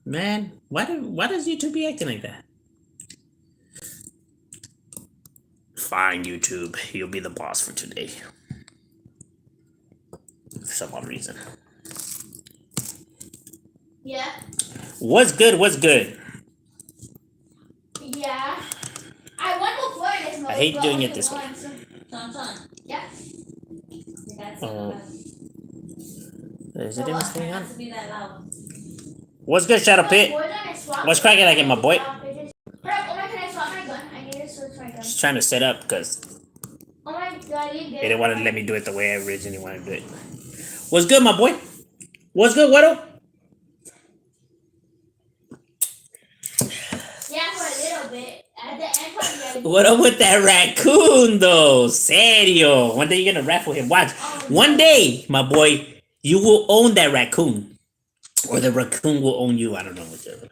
Man, why does YouTube be acting like that? Fine, YouTube. You'll be the boss for today. For some odd reason. Yeah. What's good? What's good? Yeah. I won before this mode. I hate doing it this way. Yeah. Is it even staying on? What's good, Shadow Pit? What's cracking like it, my boy? Just trying to set up because they didn't want to let me do it the way I originally wanted to do it. What's good, my boy? What's good, what up? Yeah, for a little bit. At the end, what up with that raccoon, though? Serio. One day you're going to raffle him. Watch. One day, my boy, you will own that raccoon. Or the raccoon will own you. I don't know. Whichever.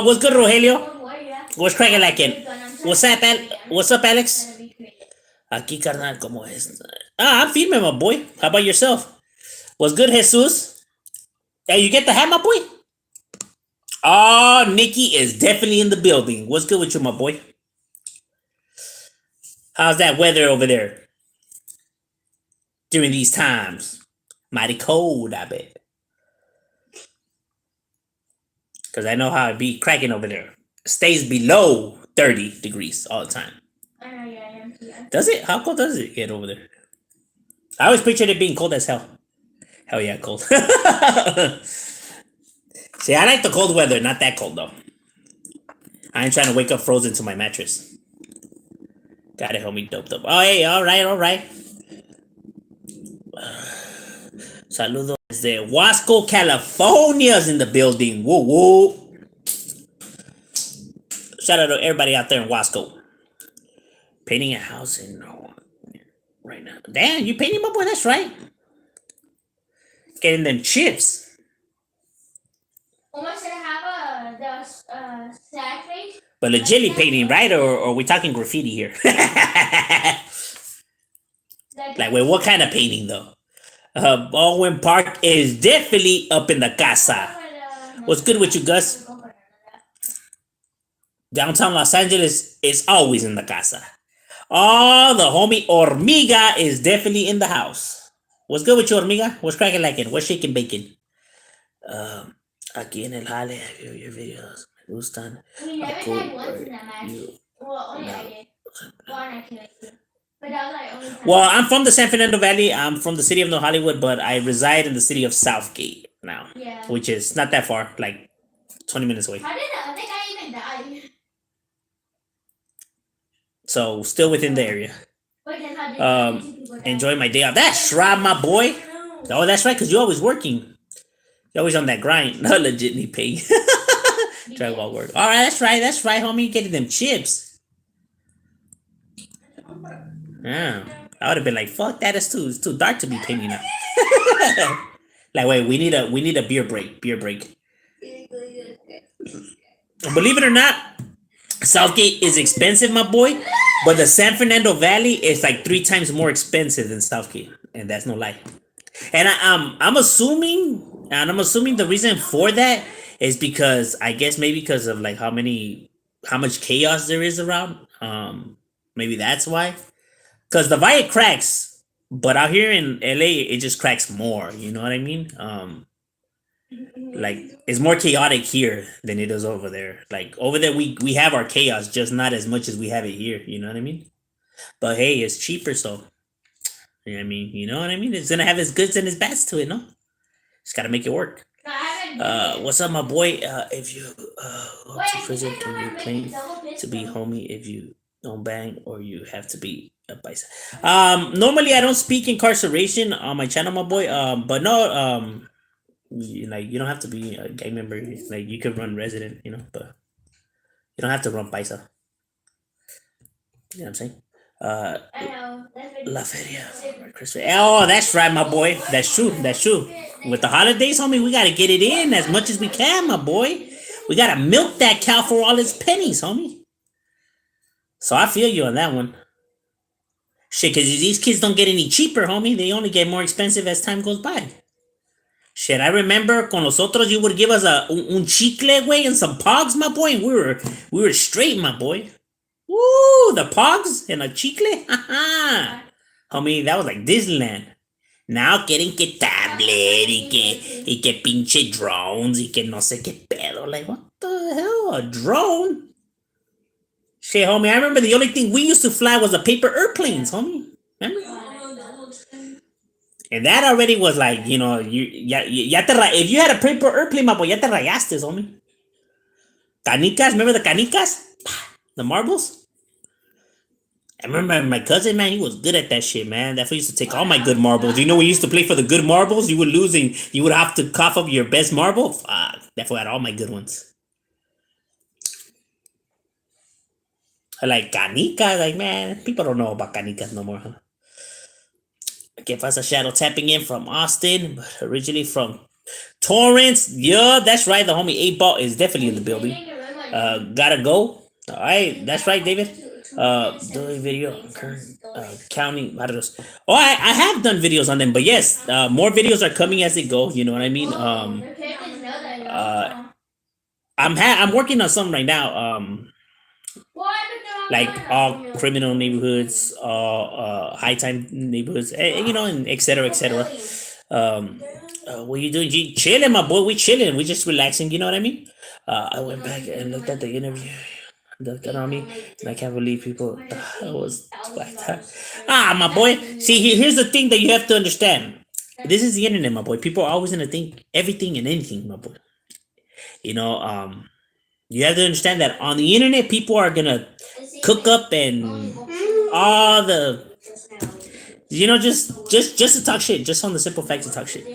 What's good, Rogelio? What's cracking like it? What's up, What's up, Alex? Aquí, carnal, ¿cómo es? I'm firme, my boy. How about yourself? What's good, Jesus? Hey, you get the hat, my boy? Oh, Nikki is definitely in the building. What's good with you, my boy? How's that weather over there during these times? Mighty cold, I bet. Because I know how it be cracking over there. It stays below 30 degrees all the time. Does it? How cold does it get over there? I always pictured it being cold as hell. Hell yeah, cold. See, I like the cold weather, not that cold though. I ain't trying to wake up frozen to my mattress. Got it, homie, doped up. Oh, hey, all right. Saludos desde Wasco, California's in the building. Woo woo. Shout out to everybody out there in Wasco. Painting a house in right now. Damn, you painting, my boy? That's right. Getting them chips. Almost gonna have the sad face. But legitly painting, right? Or are we talking graffiti here? Like, wait, what kind of painting though? Baldwin Park is definitely up in the casa. What's good with you, Gus? Downtown Los Angeles is always in the casa. Oh, the homie Hormiga is definitely in the house. What's good with you, Hormiga? What's cracking like it? What's shaking bacon? Aquí en el jale, I view your videos. Me gustan. We never had once in that match. Well, only I did. One actually. But that was like only time. Well, I'm from the San Fernando Valley. I'm from the city of North Hollywood, but I reside in the city of Southgate now. Yeah. Which is not that far, like 20 minutes away. How did the other guy even die? So still within the area. But then how did Enjoy my day off. That's right, my boy. Oh, that's right, because you're always working. You're always on that grind. Not legitimately pay. Try while work. All right, that's right, homie. You getting them chips. Yeah. I would have been like, fuck that, it's too dark to be painting now. Like, wait, we need a beer break. Believe it or not, Southgate is expensive, my boy, but the San Fernando Valley is like 3 times more expensive than Southgate, and that's no lie. And I'm assuming the reason for that is because I guess maybe because of like how much chaos there is around. Maybe that's why. Because the Valley cracks, but out here in LA, it just cracks more. You know what I mean? Like it's more chaotic here than it is over there. Like over there, we have our chaos, just not as much as we have it here. You know what I mean? But hey, it's cheaper, so you know what I mean. You know what I mean? It's gonna have its goods and its bads to it, no? Just gotta make it work. What's up, my boy? If you go to prison, can you claim to be homie if you don't bang or you have to be a bicep? Normally I don't speak incarceration on my channel, my boy. But no, you don't have to be a gang member. Like you could run resident, but you don't have to run paisa. You know what I'm saying? I know. La Feria. Christmas. Oh, that's right, my boy. That's true. With the holidays, homie, we gotta get it in as much as we can, my boy. We gotta milk that cow for all its pennies, homie. So I feel you on that one. Shit, because these kids don't get any cheaper, homie. They only get more expensive as time goes by. Shit, I remember con nosotros you would give us un chicle, way, and some pogs, my boy, and we were straight, my boy. Woo, the pogs and a chicle, haha. Homie, that was like Disneyland. Now quieren que tablet y que pinche drones y que no sé qué pedo. Like, what the hell? A drone? Shit, homie, I remember the only thing we used to fly was the paper airplanes, homie. Remember? And that already was like, if you had a paper airplane, my boy, ya te rayaste, homie. Canicas, remember the canicas? The marbles? I remember my cousin, man, he was good at that shit, man. That fool used to take all my good marbles. You know, we used to play for the good marbles. You would lose and you would have to cough up your best marble. Fuck, that fool had all my good ones. I like canicas, like, man, people don't know about canicas no more, huh? Okay, Fasa Shadow tapping in from Austin, but originally from Torrance. Yeah, that's right. The homie 8 Ball is definitely in the building. Gotta go. All right, that's right, David. Doing video on current counting models. Oh, I have done videos on them, but yes, more videos are coming as they go. You know what I mean? I'm working on some right now. Like all criminal neighborhoods, high time neighborhoods, and et cetera, et cetera. What you doing? Chilling, my boy. We chilling. We just relaxing. You know what I mean? I went back and looked at the interview. Looked at me, and I can't believe people. I was like that. My boy. See, here's the thing that you have to understand. This is the internet, my boy. People are always gonna think everything and anything, my boy. You know, you have to understand that on the internet, people are gonna cook up and all the, just to talk shit, just on the simple fact to talk shit.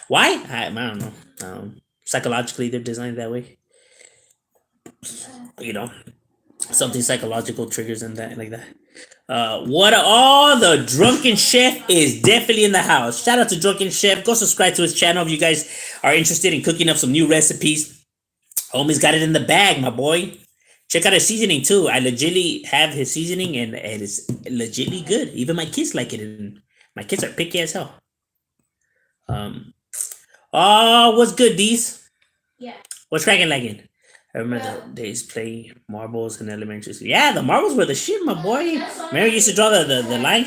Why? I don't know. Psychologically, they're designed that way. You know, something psychological triggers and that like that. What all the drunken chef is definitely in the house. Shout out to Drunken Chef. Go subscribe to his channel if you guys are interested in cooking up some new recipes. Homie's got it in the bag, my boy. Check out his seasoning too. I legitly have his seasoning and it's legitly good. Even my kids like it, and my kids are picky as hell. Oh, what's good, D's? Yeah. What's cracking like it? I remember the days playing marbles in elementary school. Yeah, the marbles were the shit, my boy. Remember you used to draw the line?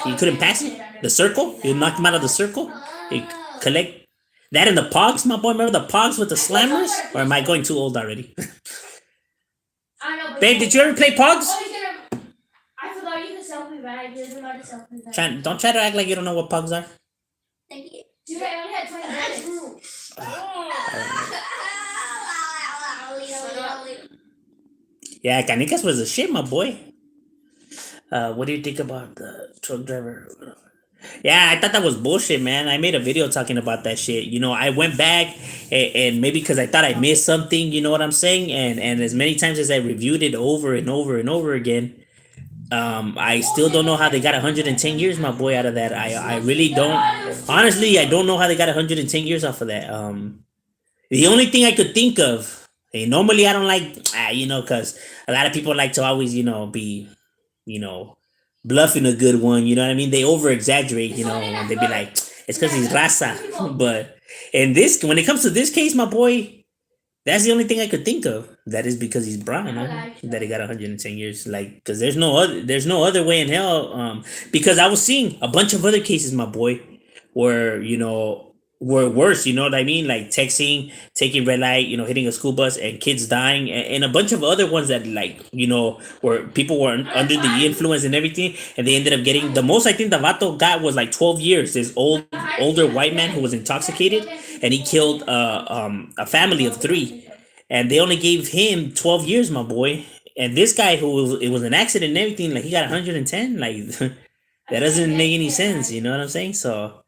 You couldn't pass it? The circle? You knocked them out of the circle? You collect that in the pogs, my boy. Remember the pogs with the slammers? Or am I going too old already? Babe, did you ever play pogs? I forgot you could selfie, but I didn't know how to selfie. Don't try to act like you don't know what pogs are. Thank you. Dude, I only had 20 minutes. Yeah, Canicas was a shit, my boy. What do you think about the truck driver? Yeah, I thought that was bullshit, man. I made a video talking about that shit. You know, I went back and maybe because I thought I missed something, you know what I'm saying? And as many times as I reviewed it over and over and over again, I still don't know how they got 110 years, my boy, out of that. I really don't. Honestly, I don't know how they got 110 years off of that. The only thing I could think of, and normally I don't like, because a lot of people like to always, be, bluffing a good one. You know what I mean? They over exaggerate, and they be like, it's because he's raza. But when it comes to this case, my boy, that's the only thing I could think of. That is because he's brown, huh? That he got 110 years. Like, because there's no other way in hell. Because I was seeing a bunch of other cases, my boy, where were worse. You know what I mean? Like texting, taking red light, hitting a school bus, and kids dying, and a bunch of other ones that where people were under the influence and everything, and they ended up getting the most. I think the vato got was like 12 years. This older white man who was intoxicated, and he killed a family of 3, and they only gave him 12 years, my boy. And this guy it was an accident and everything, like he got 110. Like that doesn't make any sense. You know what I'm saying? So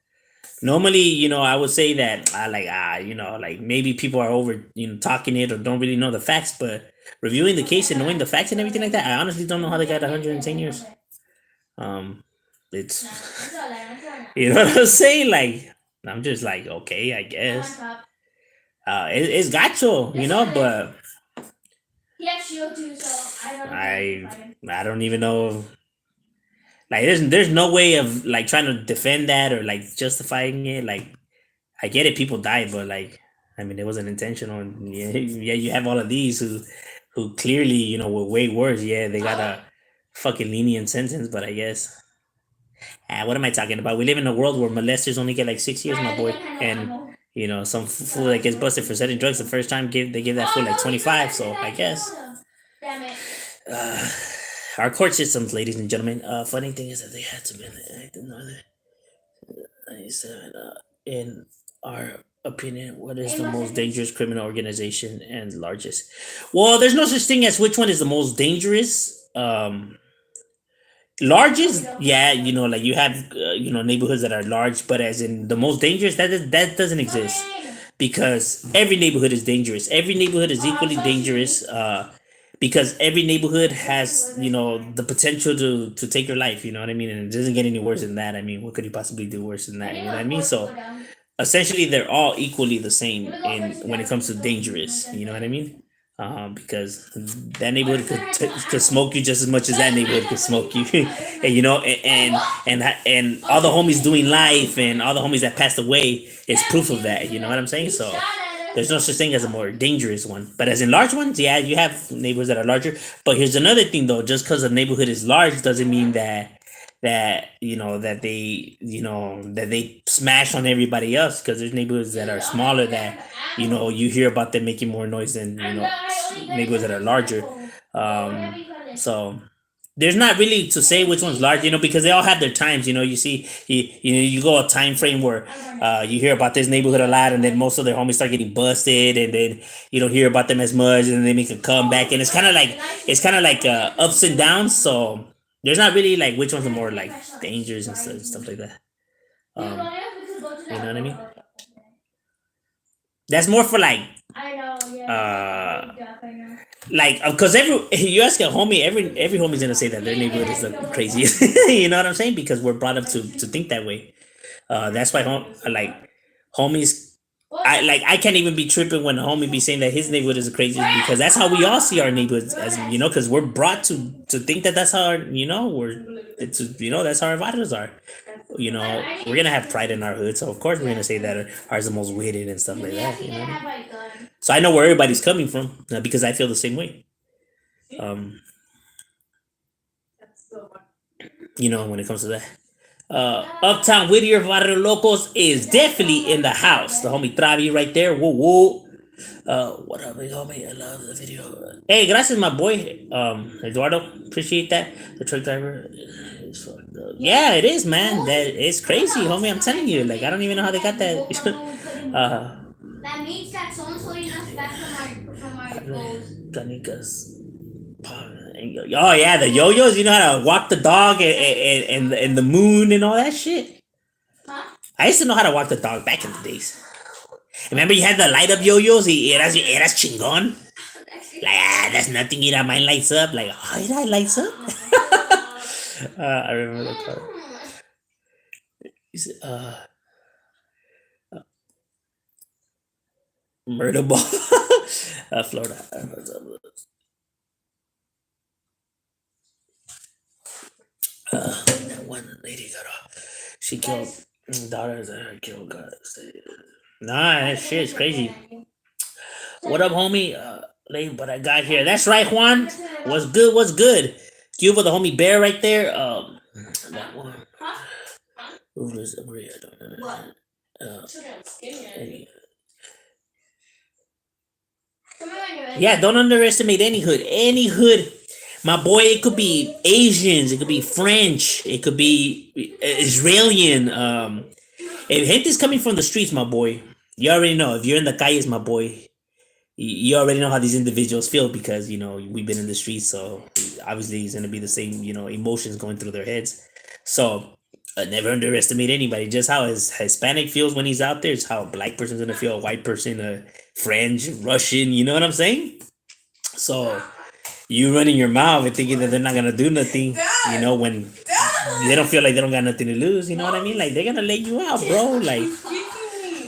normally, I would say that like maybe people are over, talking it or don't really know the facts, but reviewing the case and knowing the facts and everything like that, I honestly don't know how they got 110 years. It's you know what I'm saying? Like I'm just like, okay, I guess. It's gacho, but I don't even know. Like there's no way of like trying to defend that or like justifying it. Like I get it, people died, but like, I mean, it wasn't intentional. And yeah, yeah, you have all of these who clearly, were way worse. Yeah, they got a fucking lenient sentence, but I guess, what am I talking about? We live in a world where molesters only get like 6 years, my boy, and some fool that gets busted for selling drugs the first time give that fool like 25. So I guess. Damn it. Uh, our court systems, ladies and gentlemen. Funny thing is that they had to be in the Act of Northern 97. In our opinion, what is the most dangerous criminal organization and largest? Well, there's no such thing as which one is the most dangerous. Largest, yeah, like you have, neighborhoods that are large, but as in the most dangerous, that doesn't exist because every neighborhood is dangerous. Every neighborhood is equally dangerous. Because every neighborhood has the potential to take your life. You know what I mean? And it doesn't get any worse than that. I mean, what could you possibly do worse than that? You know what I mean? So essentially, they're all equally the same in when it comes to dangerous. You know what I mean? Because that neighborhood could smoke you just as much as that neighborhood could smoke you, and all the homies doing life and all the homies that passed away is proof of that. You know what I'm saying? So there's no such thing as a more dangerous one. But as in large ones, yeah, you have neighborhoods that are larger. But here's another thing though: just because a neighborhood is large doesn't mean that they smash on everybody else, because there's neighborhoods that are smaller that you hear about them making more noise than neighborhoods that are larger. So there's not really to say which one's large, because they all have their times. You see, you go a time frame where you hear about this neighborhood a lot, and then most of their homies start getting busted, and then you don't hear about them as much, and then they make a comeback, and it's kind of like ups and downs. So there's not really like which ones are more like dangerous and stuff like that. You know what I mean? That's more for like because every you ask a homie, every homie's gonna say that their neighborhood is the craziest. You know what I'm saying? Because we're brought up to think that way. That's why homies. I can't even be tripping when a homie be saying that his neighborhood is the craziest, because that's how we all see our neighborhoods, as because we're brought to think that that's how that's how our values are. We're gonna have pride in our hood, so of course we're gonna say that ours is the most weighted and stuff like that. So I know where everybody's coming from, because I feel the same way. When it comes to that. Uptown Whittier Barrio Locos is definitely in the house. The homie Travi right there. Whoa, whoa. What up, big homie? I love the video. Hey, gracias, my boy. Eduardo, appreciate that. The truck driver is fucked up. Yeah, it is, man. That it's crazy, homie. I'm telling you. Like, I don't even know how they got that. That means that someone's holding us back from our goals. Canicas. Oh yeah, the yo-yos. You know how to walk the dog and the moon and all that shit. Huh? I used to know how to walk the dog back in the days. Remember you had the light up yo-yos? Eras chingon. Like, that's nothing. Mine lights up. Like, oh, it lights up. I remember the car. Murder ball. Florida. That one lady got off. She killed daughters that her killed. God, nah, that shit's crazy. What up, homie? Late, but I got here. That's right, Juan. What's good? What's good? Cuba, the homie bear right there. That one. Ruthless agree. I don't know. Yeah, don't underestimate any hood. Any hood. My boy, it could be Asians, it could be French, it could be Israeli. If hate is coming from the streets, my boy, you already know. If you're in the calles, my boy, you already know how these individuals feel, because we've been in the streets, so obviously it's gonna be the same emotions going through their heads. So never underestimate anybody. Just how Hispanic feels when he's out there is how a black person's gonna feel, a white person, a French, Russian. You know what I'm saying? So you running your mouth and thinking that they're not gonna do nothing, when they don't feel like they don't got nothing to lose. You know what I mean? Like, they're gonna lay you out, bro. Like,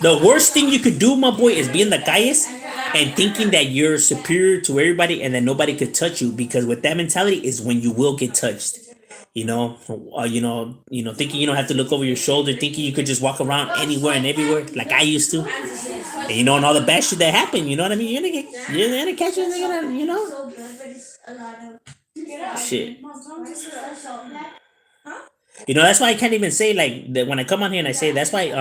the worst thing you could do, my boy, is be in the calles and thinking that you're superior to everybody and that nobody could touch you, because with that mentality is when you will get touched. thinking you don't have to look over your shoulder, thinking you could just walk around anywhere and everywhere like I used to, and and all the bad shit that happened. You know what I mean? You're gonna catch it. You're gonna, So good, but it's a lot of shit. salt. That's why I can't even say like that when I come on here and I say that's why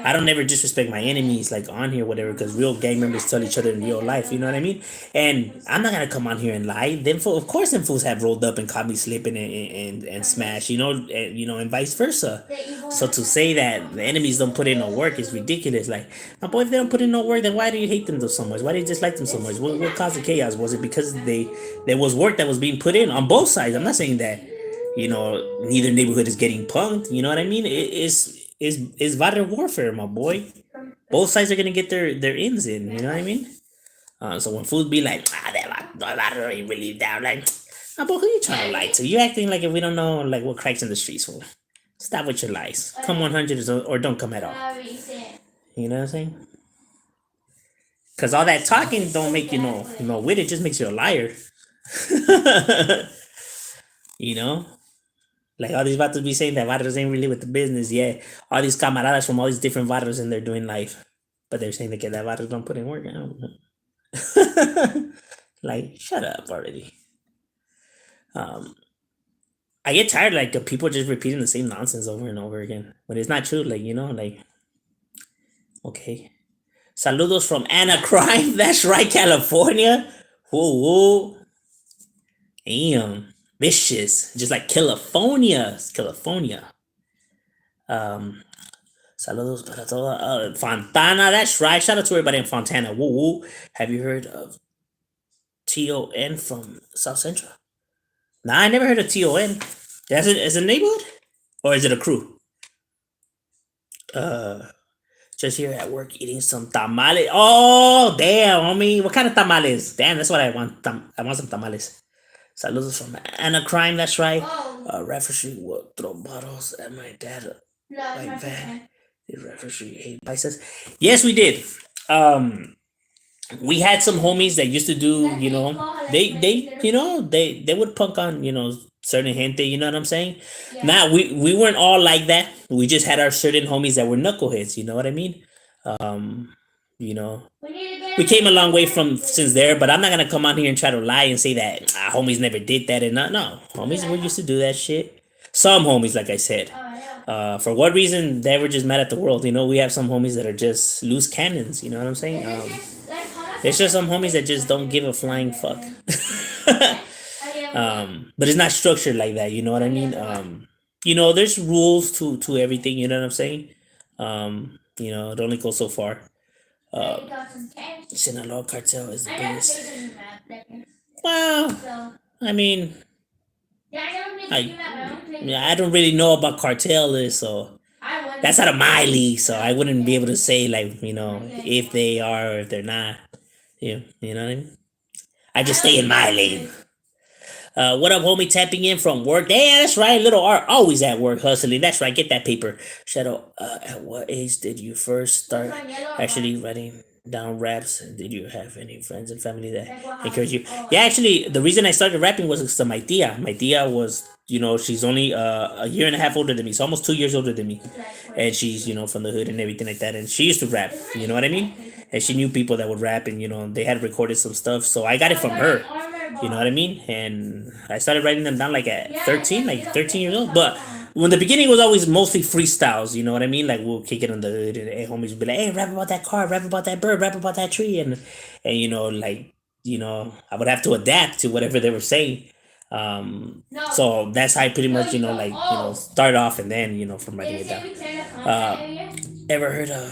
I don't ever disrespect my enemies like on here whatever because real gang members tell each other in real life, you know what I mean? And I'm not gonna come on here and lie. Of course them fools have rolled up and caught me slipping and smashed, and vice versa. So to say that the enemies don't put in no work is ridiculous. Like my boy, if they don't put in no work, then why do you hate them so much? Why do you dislike them so much? What caused the chaos? Was it because there was work that was being put in on both sides? I'm not saying that neither neighborhood is getting punked. You know what I mean? It's violent warfare, my boy. Both sides are gonna get their ends in. You know what I mean? So when fools be like, that ain't really down, like, boy, who you trying to lie to? You acting like if we don't know like what cracks in the streets for. Stop with your lies. Come 100 or don't come at all. You know what I'm saying? Cause all that talking don't make you with it, just makes you a liar. you know? Like all these vatos be saying that vatos ain't really with the business. Yeah, all these camaradas from all these different vatos and they're doing life, but they're saying that vatos don't put in work. I don't know. Like, shut up already. I get tired like of people just repeating the same nonsense over and over again when it's not true. Like okay. Saludos from Anna Crime. That's right, California. Whoa, whoa. Damn. Vicious. Just like California. California. Saludos para toda. Fontana. That's right. Shout out to everybody in Fontana. Woo woo. Have you heard of TON from South Central? Nah, I never heard of TON. That's it as a neighborhood? Or is it a crew? Just here at work eating some tamales. Oh, damn, homie. What kind of tamales? Damn, that's what I want. I want some tamales. Saludos from Anna Crime, that's right. Refugee would throw bottles at my dad. Like that. The refugee ate spices. Yes, we did. We had some homies that used to do, they would punk on, certain gente, you know what I'm saying? Yeah. Now we weren't all like that. We just had our certain homies that were knuckleheads, you know what I mean? You know, we came a long way from since there, but I'm not gonna come on here and try to lie and say that homies never did that and no, homies were used to do that shit. Some homies, like I said. For what reason they were just mad at the world, we have some homies that are just loose cannons, you know what I'm saying? There's just some homies that just don't give a flying fuck. But it's not structured like that, you know what I mean? There's rules to everything, you know what I'm saying? It only goes so far. Sinaloa cartel is the biggest. Well, I mean, I don't really know about cartel is, so that's out of my league, so I wouldn't be able to say like, if they are or if they're not. You know what I mean? I just stay in my lane. What up, homie? Tapping in from work. Yeah, that's right. Little Art always at work hustling. That's right. Get that paper. Shadow, at what age did you first start actually writing down raps? And did you have any friends and family that encouraged you? Yeah, actually, the reason I started rapping was because of my tia. My tia was, she's only a year and a half older than me. So almost 2 years older than me. And she's, from the hood and everything like that. And she used to rap. You know what I mean? And she knew people that would rap and, they had recorded some stuff. So I got it from her. You know what I mean? And I started writing them down like at 13 years old. But when the beginning was always mostly freestyles, you know what I mean? Like we'll kick it on the hood and homies would be like, hey, rap about that car, rap about that bird, rap about that tree. And I would have to adapt to whatever they were saying. So that's how I pretty much, start off and then, from writing it down. Ever heard of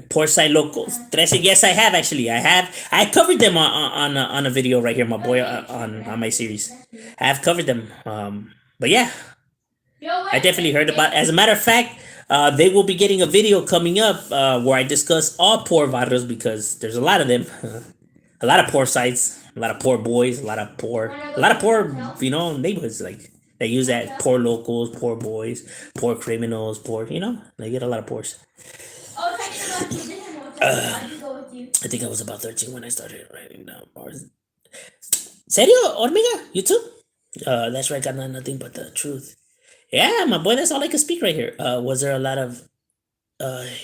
Portside Locals? Yes, I have actually. I covered them on a video right here, my boy, on my series. I have covered them. But yeah, I definitely heard about. As a matter of fact, they will be getting a video coming up where I discuss all poor barrios because there's a lot of them, a lot of poor sites, a lot of poor boys, a lot of poor neighborhoods like. They use that poor locals, poor boys, poor criminals, poor, they get a lot of poors. I think I was about 13 when I started writing down bars. Serio? Hormiga? You too? That's right. Got nothing but the truth. Yeah, my boy. That's all I can speak right here. Was there a lot of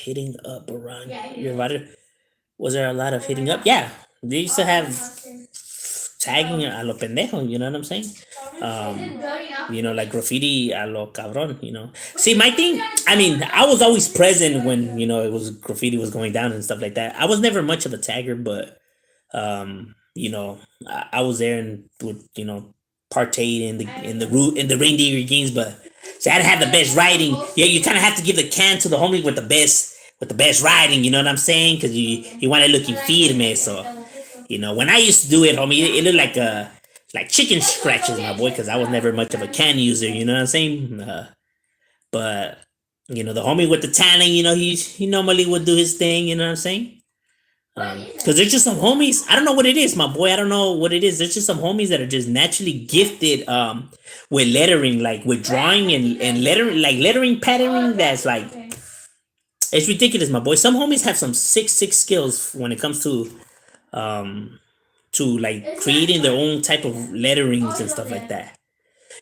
hitting up around your rider? Was there a lot of hitting up? Yeah, they used to have tagging a lo pendejo. You know what I'm saying? Um, like graffiti a lo cabron. See, my thing. I mean, I was always present when it was graffiti was going down and stuff like that. I was never much of a tagger, but I was there and would partake in the reindeer games, but so I had to have the best riding. Yeah, you kind of have to give the can to the homie with the best riding. You know what I'm saying? Because you want it looking firme. So when I used to do it, homie, it looked like chicken scratches, my boy. Because I was never much of a can user. You know what I'm saying? But the homie with the talent, he normally would do his thing. You know what I'm saying? Because there's just some homies. I don't know what it is, my boy. I don't know what it is. There's just some homies that are just naturally gifted with lettering, like with drawing and lettering, like lettering patterning. That's like it's ridiculous, my boy. Some homies have some sick skills when it comes to like creating their own type of letterings and stuff like that.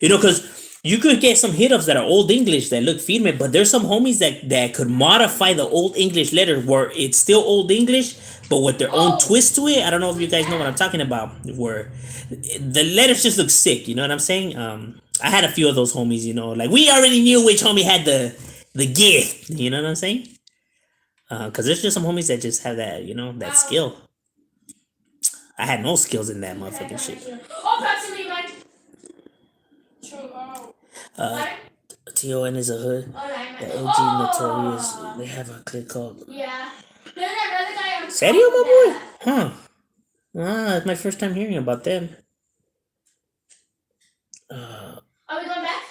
Because you could get some hit ups that are old English that look female, but there's some homies that could modify the old English letter where it's still old English, but with their own twist to it. I don't know if you guys know what I'm talking about, where the letters just look sick. You know what I'm saying? I had a few of those homies. Like we already knew which homie had the gift. You know what I'm saying? Because there's just some homies that just have that skill. I had no skills in that motherfucking shit. Uh, TON is a hood. The OG Notorious. They have a clip called. Yeah. Serio, my boy? Huh. It's my first time hearing about them. Are we going back?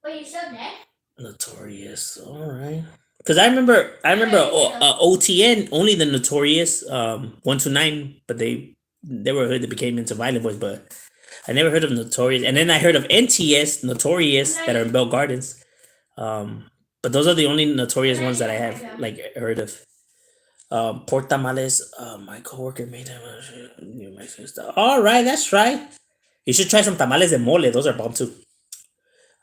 Wait, you still there? Notorious. Alright. Because I remember OTN, only the Notorious, 129, but they were a hood that became into Violent Boys, but I never heard of Notorious. And then I heard of NTS, Notorious, that are in Bell Gardens. But those are the only Notorious ones that I have heard of. Pork tamales. My coworker made them. All right, that's right. You should try some tamales de mole. Those are bomb too.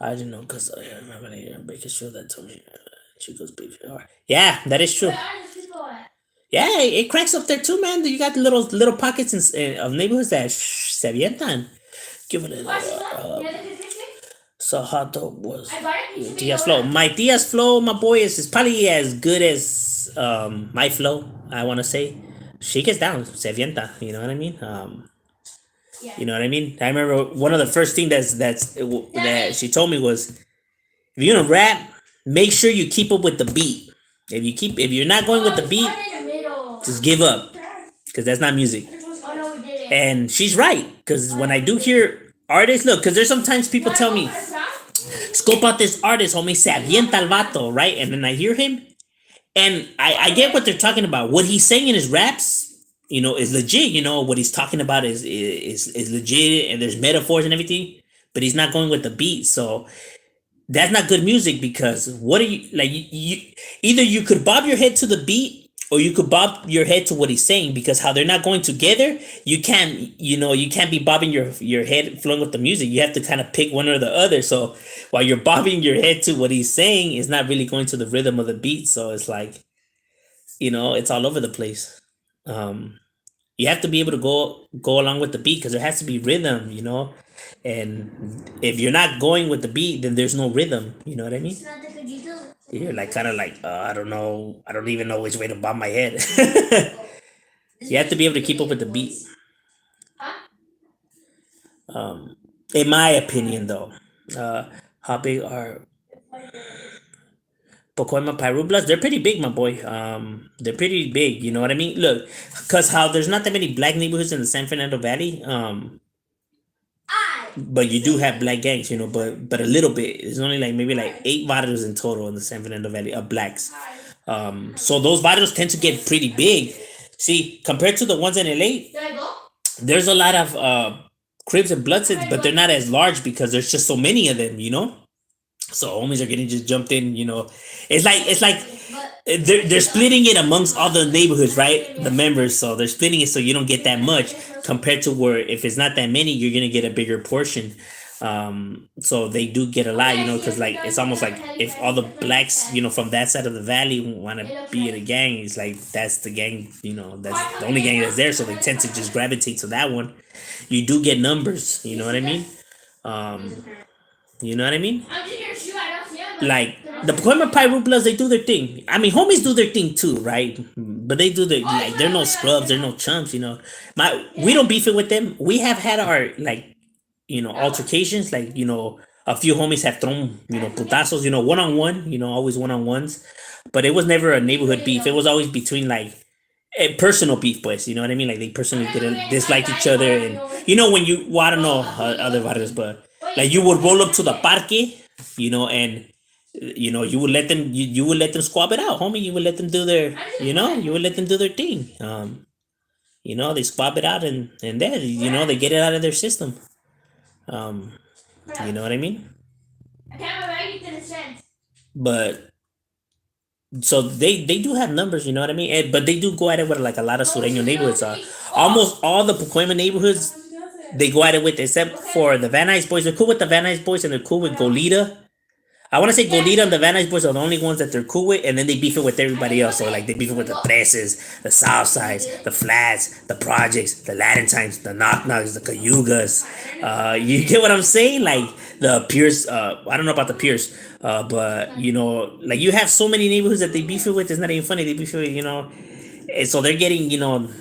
I didn't know because I remember making sure that told me Chico's beef. Yeah, that is true. Yeah, it cracks up there too, man. You got the little pockets of neighborhoods that se avientan. Give it a so hot dog was Tia's flow. My Tia's flow, my boy, is probably as good as my flow. I want to say, she gets down, se avienta. You know what I mean? You know what I mean? I remember one of the first things that she told me was, if you're gonna rap, make sure you keep up with the beat. If you're not going with the beat, just give up, because that's not music. And she's right, because when I do hear artists, look, because there's sometimes people tell me, scope out this artist, homie, se avienta el vato, right? And then I hear him, and I get what they're talking about. What he's saying in his raps, is legit. What he's talking about is legit, and there's metaphors and everything, but he's not going with the beat. So that's not good music, because what are you like? You either you could bob your head to the beat, or you could bob your head to what he's saying, because how they're not going together, you can't be bobbing your head flowing with the music. You have to kind of pick one or the other. So while you're bobbing your head to what he's saying, it's not really going to the rhythm of the beat. So it's like, it's all over the place. You have to be able to go along with the beat, because there has to be rhythm, and if you're not going with the beat, then there's no rhythm. You know what I mean? You're like kind of like I don't know. I don't even know which way to bob my head. You have to be able to keep up with the beat. In my opinion, though, how big are Pocoima Pyrublas? They're pretty big, my boy. They're pretty big. You know what I mean? Look, because how there's not that many black neighborhoods in the San Fernando Valley. But you do have black gangs, but a little bit. It's only maybe 8 barrios in total in the San Fernando Valley of blacks. So those barrios tend to get pretty big. See, compared to the ones in LA, there's a lot of Crips and Bloods, but they're not as large because there's just so many of them, So homies are getting just jumped in, It's like they're splitting it amongst all the neighborhoods, right? The members, so they're splitting it so you don't get that much, compared to where if it's not that many, you're gonna get a bigger portion. So they do get a lot, because like it's almost like if all the blacks, from that side of the valley want to be in a gang, it's like that's the gang, that's the only gang that's there. So they tend to just gravitate to that one. You do get numbers, you know what I mean? Um, you know what I mean? Like the Pacoima Pyro Bloods, they do their thing. I mean, homies do their thing too, right? But they do their like they're no scrubs, they're no chumps. We don't beef it with them. We have had our like altercations, like a few homies have thrown putazos, one on one, always one on ones. But it was never a neighborhood beef. It was always between like a personal beef, pues. You know what I mean? Like they personally didn't dislike each other, and when well, I don't know other barrios, but like you would roll up to the parque, and you would let them you would let them squab it out, homie. You would let them do their you would let them do their thing. They squab it out, and then they get it out of their system. Um, you know what I mean? But so they do have numbers, you know what I mean? But they do go at it with like a lot of Sureño neighborhoods. Almost all the Pacoima neighborhoods they go at it with, except for the Van Nuys boys. They're cool with the Van Nuys boys, and they're cool with Golita. I want to say Golita and the Van Nuys boys are the only ones that they're cool with, and then they beef it with everybody else. So like they beef it with the Treses, the South Sides, the Flats, the Projects, the Latentines, the Knock Knocks, the Cayugas. You get what I'm saying? Like the Pierce. I don't know about the Pierce, but like you have so many neighborhoods that they beef it with. It's not even funny. They beef it with, and so they're getting,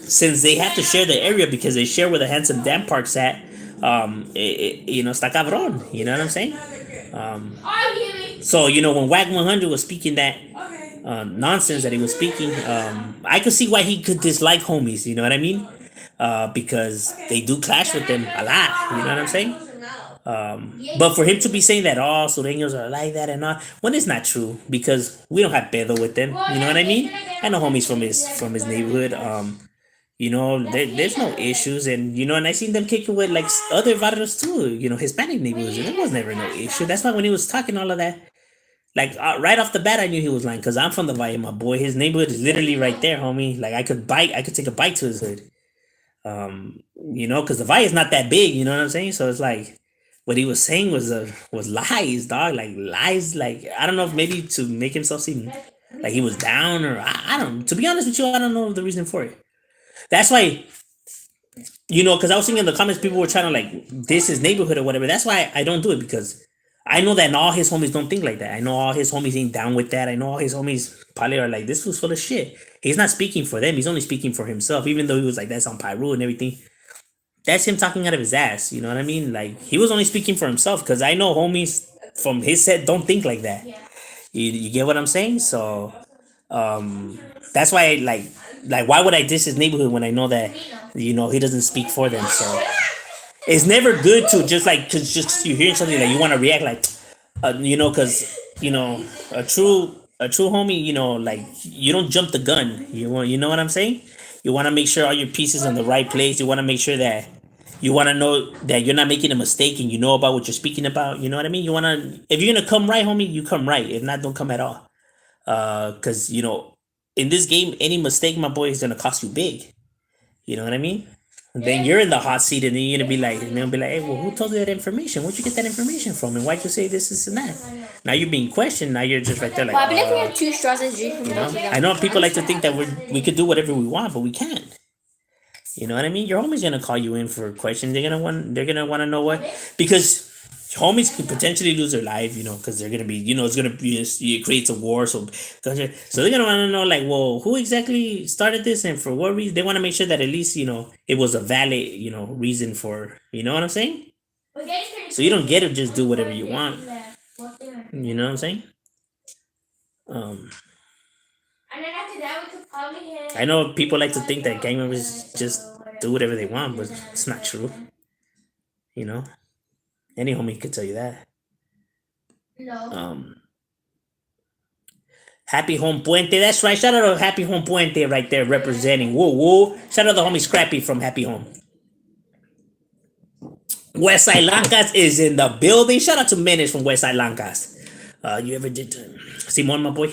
since they have to share the area because they share where the Handsome Dam Park's at. Está cabrón. You know what I'm saying? So when WAG 100 was speaking that nonsense that he was speaking, I could see why he could dislike homies. You know what I mean? Because they do clash with them a lot. You know what I'm saying? But for him to be saying that all Sureños are like that and all, when it's not true, because we don't have pedo with them. You know what I mean? I know homies from his neighborhood. There's no issues, and I seen them kicking with like other barrios too. Hispanic neighborhoods, and there was never no issue. That's why when he was talking all of that, like right off the bat, I knew he was lying because I'm from the Valle, my boy. His neighborhood is literally right there, homie. Like I could take a bike to his hood. Because the Valle is not that big. You know what I'm saying? So it's like what he was saying was lies, dog. Like lies. Like I don't know if maybe to make himself seem like he was down or I don't. To be honest with you, I don't know the reason for it. That's why, because I was seeing in the comments people were trying to like diss his neighborhood or whatever. That's why I don't do it because I know that all his homies don't think like that. I know all his homies ain't down with that. I know all his homies probably are like, this was full of shit. He's not speaking for them. He's only speaking for himself, even though he was like, that's on Pyro and everything. That's him talking out of his ass. You know what I mean? Like, he was only speaking for himself because I know homies from his set don't think like that. You get what I'm saying? So, that's why, why would I diss his neighborhood when I know that, he doesn't speak for them? So, it's never good to cause just you hearing something that you want to react like, because a true homie, like you don't jump the gun. You know what I'm saying? You want to make sure all your pieces in the right place. You want to make sure that you want to know that you're not making a mistake and you know about what you're speaking about. You know what I mean? You want to, if you're gonna come right, homie, you come right. If not, don't come at all. Because in this game, any mistake, my boy, is gonna cost you big. You know what I mean? Then you're in the hot seat, and then you're gonna be like, hey, well, who told you that information? Where'd you get that information from? And why'd you say this and that? Now you're being questioned. Now you're just right there, like. Well, I believe we have 2 straws and drink from both of them. I know people like to think that we could do whatever we want, but we can't. You know what I mean? Your homie's gonna call you in for a question. They're gonna want to know what, because homies could potentially lose their life, because they're gonna be, it's gonna be, it creates a war. So they're gonna want to know, like, well, who exactly started this and for what reason? They want to make sure that at least, it was a valid, reason for, you know what I'm saying? So you don't get to just do whatever you want. You know what I'm saying? I know people like to think that gang members just do whatever they want, but it's not true. Any homie could tell you that. Happy Home Puente. That's right. Shout out to Happy Home Puente right there representing. Whoa, whoa. Shout out to homie Scrappy from Happy Home. Westside Lancas is in the building. Shout out to Menace from Westside Lancas. You ever did Simon, my boy?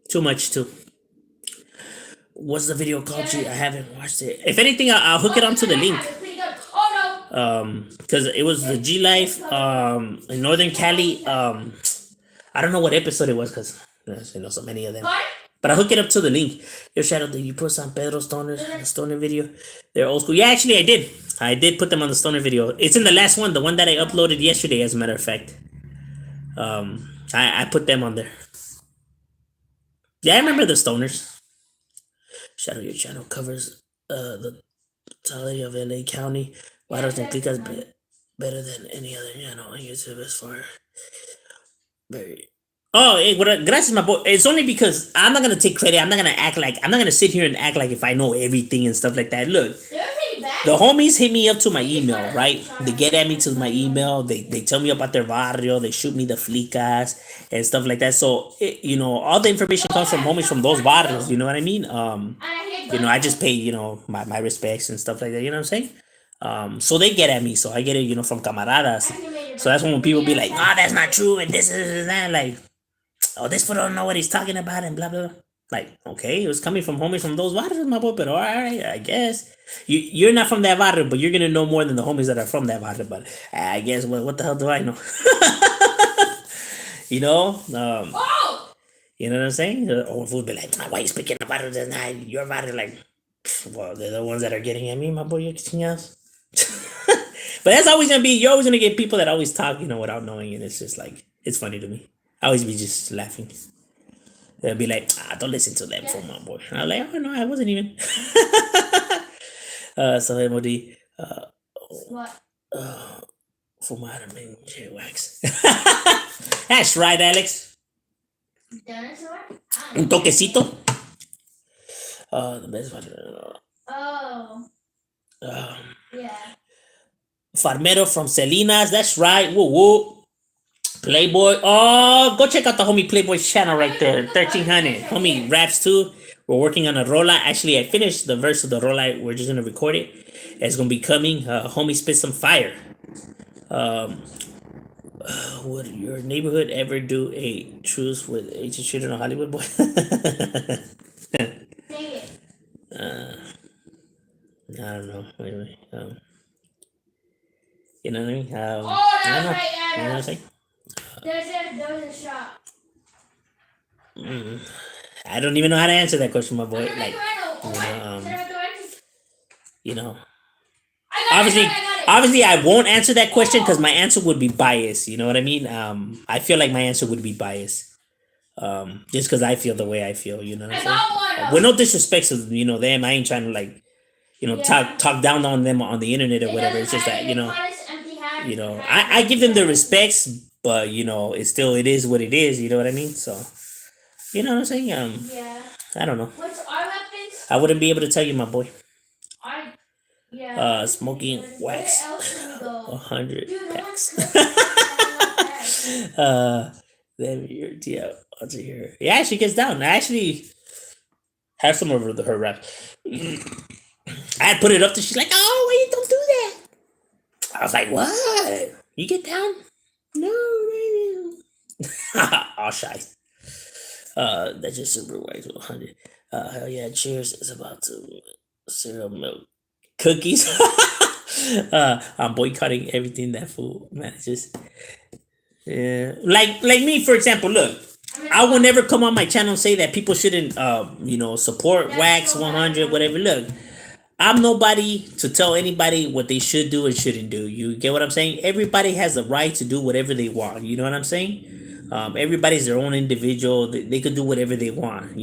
Too much too. What's the video called? Gee, I haven't watched it. If anything, I'll hook it onto the link. Because it was the G Life in Northern Cali. I don't know what episode it was because there's so many of them. But I hook it up to the link. Your Shadow, did you put San Pedro Stoners, the Stoner video? They're old school. Yeah, actually, I did. I did put them on the Stoner video. It's in the last one, the one that I uploaded yesterday, as a matter of fact. I put them on there. Yeah, I remember the Stoners. Shadow, your channel covers the totality of LA County. Why doesn't Clicas better than any other channel on YouTube as far? Very. Oh, hey, gracias, my boy. It's only because I'm not gonna take credit. I'm not gonna sit here and act like if I know everything and stuff like that. Look, the homies hit me up to my email, right? They get at me to my email. They tell me about their barrio. They shoot me the flicas and stuff like that. So all the information comes from homies from those barrios. You know what I mean? I just pay my respects and stuff like that. You know what I'm saying? So they get at me. So I get it from camaradas. So that's when people be like, "Oh, that's not true," and this is that. Like, "Oh, this fool don't know what he's talking about," and blah blah blah. Like, okay, it was coming from homies from those barrios, my boy. But all right, I guess you're not from that barrio, but you're gonna know more than the homies that are from that barrio. But I guess what the hell do I know? you know, you know what I'm saying? Old fool be like, "Why you speaking about it? That's not your barrio." Like, well, they're the ones that are getting at me, my boy. But that's always gonna be. You're always gonna get people that always talk, without knowing, and it's just like it's funny to me. I always be just laughing. They'll be like, don't listen to them for my boy. I'm like, oh no, I wasn't even. So M.O.D. What? For my main wax. That's right, Alex. Dinosaur? Un toquecito. The best one. Oh. Yeah. Farmero from Salinas. That's right. Woo woo. Playboy. Oh, go check out the homie Playboy's channel right there. 1300. Homie raps too. We're working on a rola. Actually, I finished the verse of the rola. We're just gonna record it. It's gonna be coming. Homie spit some fire. Would your neighborhood ever do a truce with Asian children on Hollywood boy? Dang it. I don't know. Anyway, you know what I mean? Oh, I don't know. that's right, You know what I'm saying? There was a shop. I don't even know how to answer that question, my boy. Like, obviously, I won't answer that question because my answer would be biased. You know what I mean? I feel like my answer would be biased. Just because I feel the way I feel. You know what I'm saying? With no disrespect to them, I ain't trying to talk down on them on the internet or whatever. It's just that I give them the respects, but it is what it is. You know what I mean? So you know what I'm saying? Yeah. I don't know. What's our weapons? I wouldn't be able to tell you, my boy. Yeah. Smoking wax. Where else can we go? 100 Dude, packs. no Then yeah, onto here. Yeah, she gets down. I actually have some of her rap. I had put it up to. She's like, "Oh, wait, don't do that." I was like, "What? You get down?" No, all shy. That's just super wax 100. Hell yeah, cheers. It's about to cereal milk cookies. I'm boycotting everything that food manages. Yeah, like me, for example. Look, I will never come on my channel and say that people shouldn't, support wax 100, whatever. Look, I'm nobody to tell anybody what they should do and shouldn't do. You get what I'm saying? Everybody has the right to do whatever they want. You know what I'm saying? Everybody's their own individual. They could do whatever they want.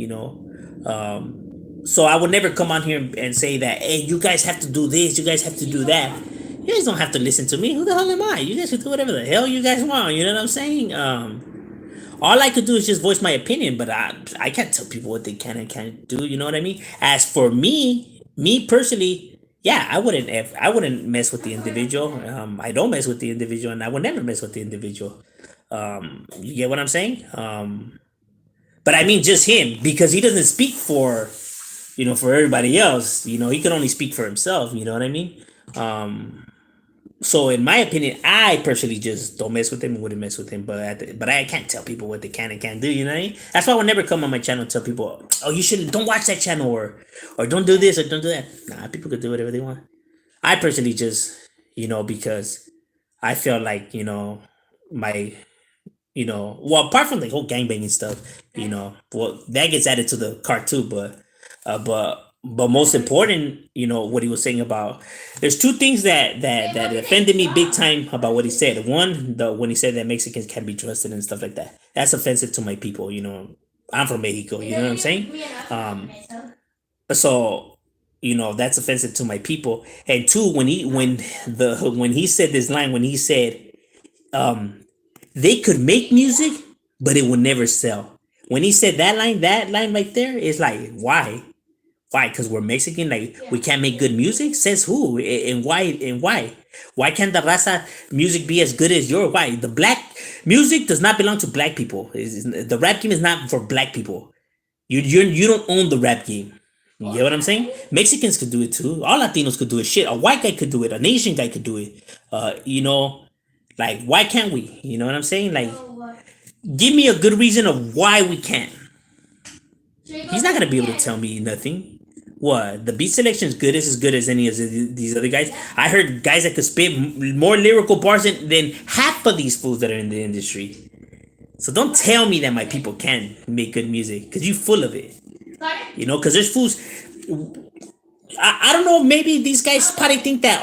So I would never come on here and say that, hey, you guys have to do this, you guys have to do that. You guys don't have to listen to me. Who the hell am I? You guys can do whatever the hell you guys want. You know what I'm saying? All I could do is just voice my opinion, but I can't tell people what they can and can't do. You know what I mean? As for me personally, yeah, I wouldn't mess with the individual. I don't mess with the individual, and I would never mess with the individual. You get what I'm saying? But I mean just him, because he doesn't speak for everybody else. He can only speak for himself. You know what I mean? So in my opinion, I personally just don't mess with him and wouldn't mess with him. But I can't tell people what they can and can't do. You know what I mean? That's why I would never come on my channel and tell people, oh, don't watch that channel or don't do this or don't do that. Nah, people could do whatever they want. I personally just, because I feel like my well, apart from the whole gangbanging stuff, well, that gets added to the cart too, but most important, what he was saying about there's two things that offended me big time about what he said. One, the when he said that Mexicans can be trusted and stuff like that. That's offensive to my people. I'm from Mexico. You know what I'm saying? So that's offensive to my people. And two, when he said this line, when he said um they could make music, but it will never sell. When he said that line right there is like, why? Why? Because we're Mexican, like we can't make good music? Says who? And why? And why? Why can't the raza music be as good as your? Why? The black music does not belong to black people. The rap game is not for black people. You don't own the rap game. You get what I'm saying? Mexicans could do it too. All Latinos could do it. Shit, a white guy could do it. A Asian guy could do it. Like why can't we? You know what I'm saying? Like, give me a good reason of why we can't. He's not gonna be able to tell me nothing. What, the beat selection is good, is as good as any of these other guys. I heard guys that could spit more lyrical bars than half of these fools that are in the industry. So don't tell me that my people can make good music, because you full of it. Because there's fools. I don't know. Maybe these guys probably think that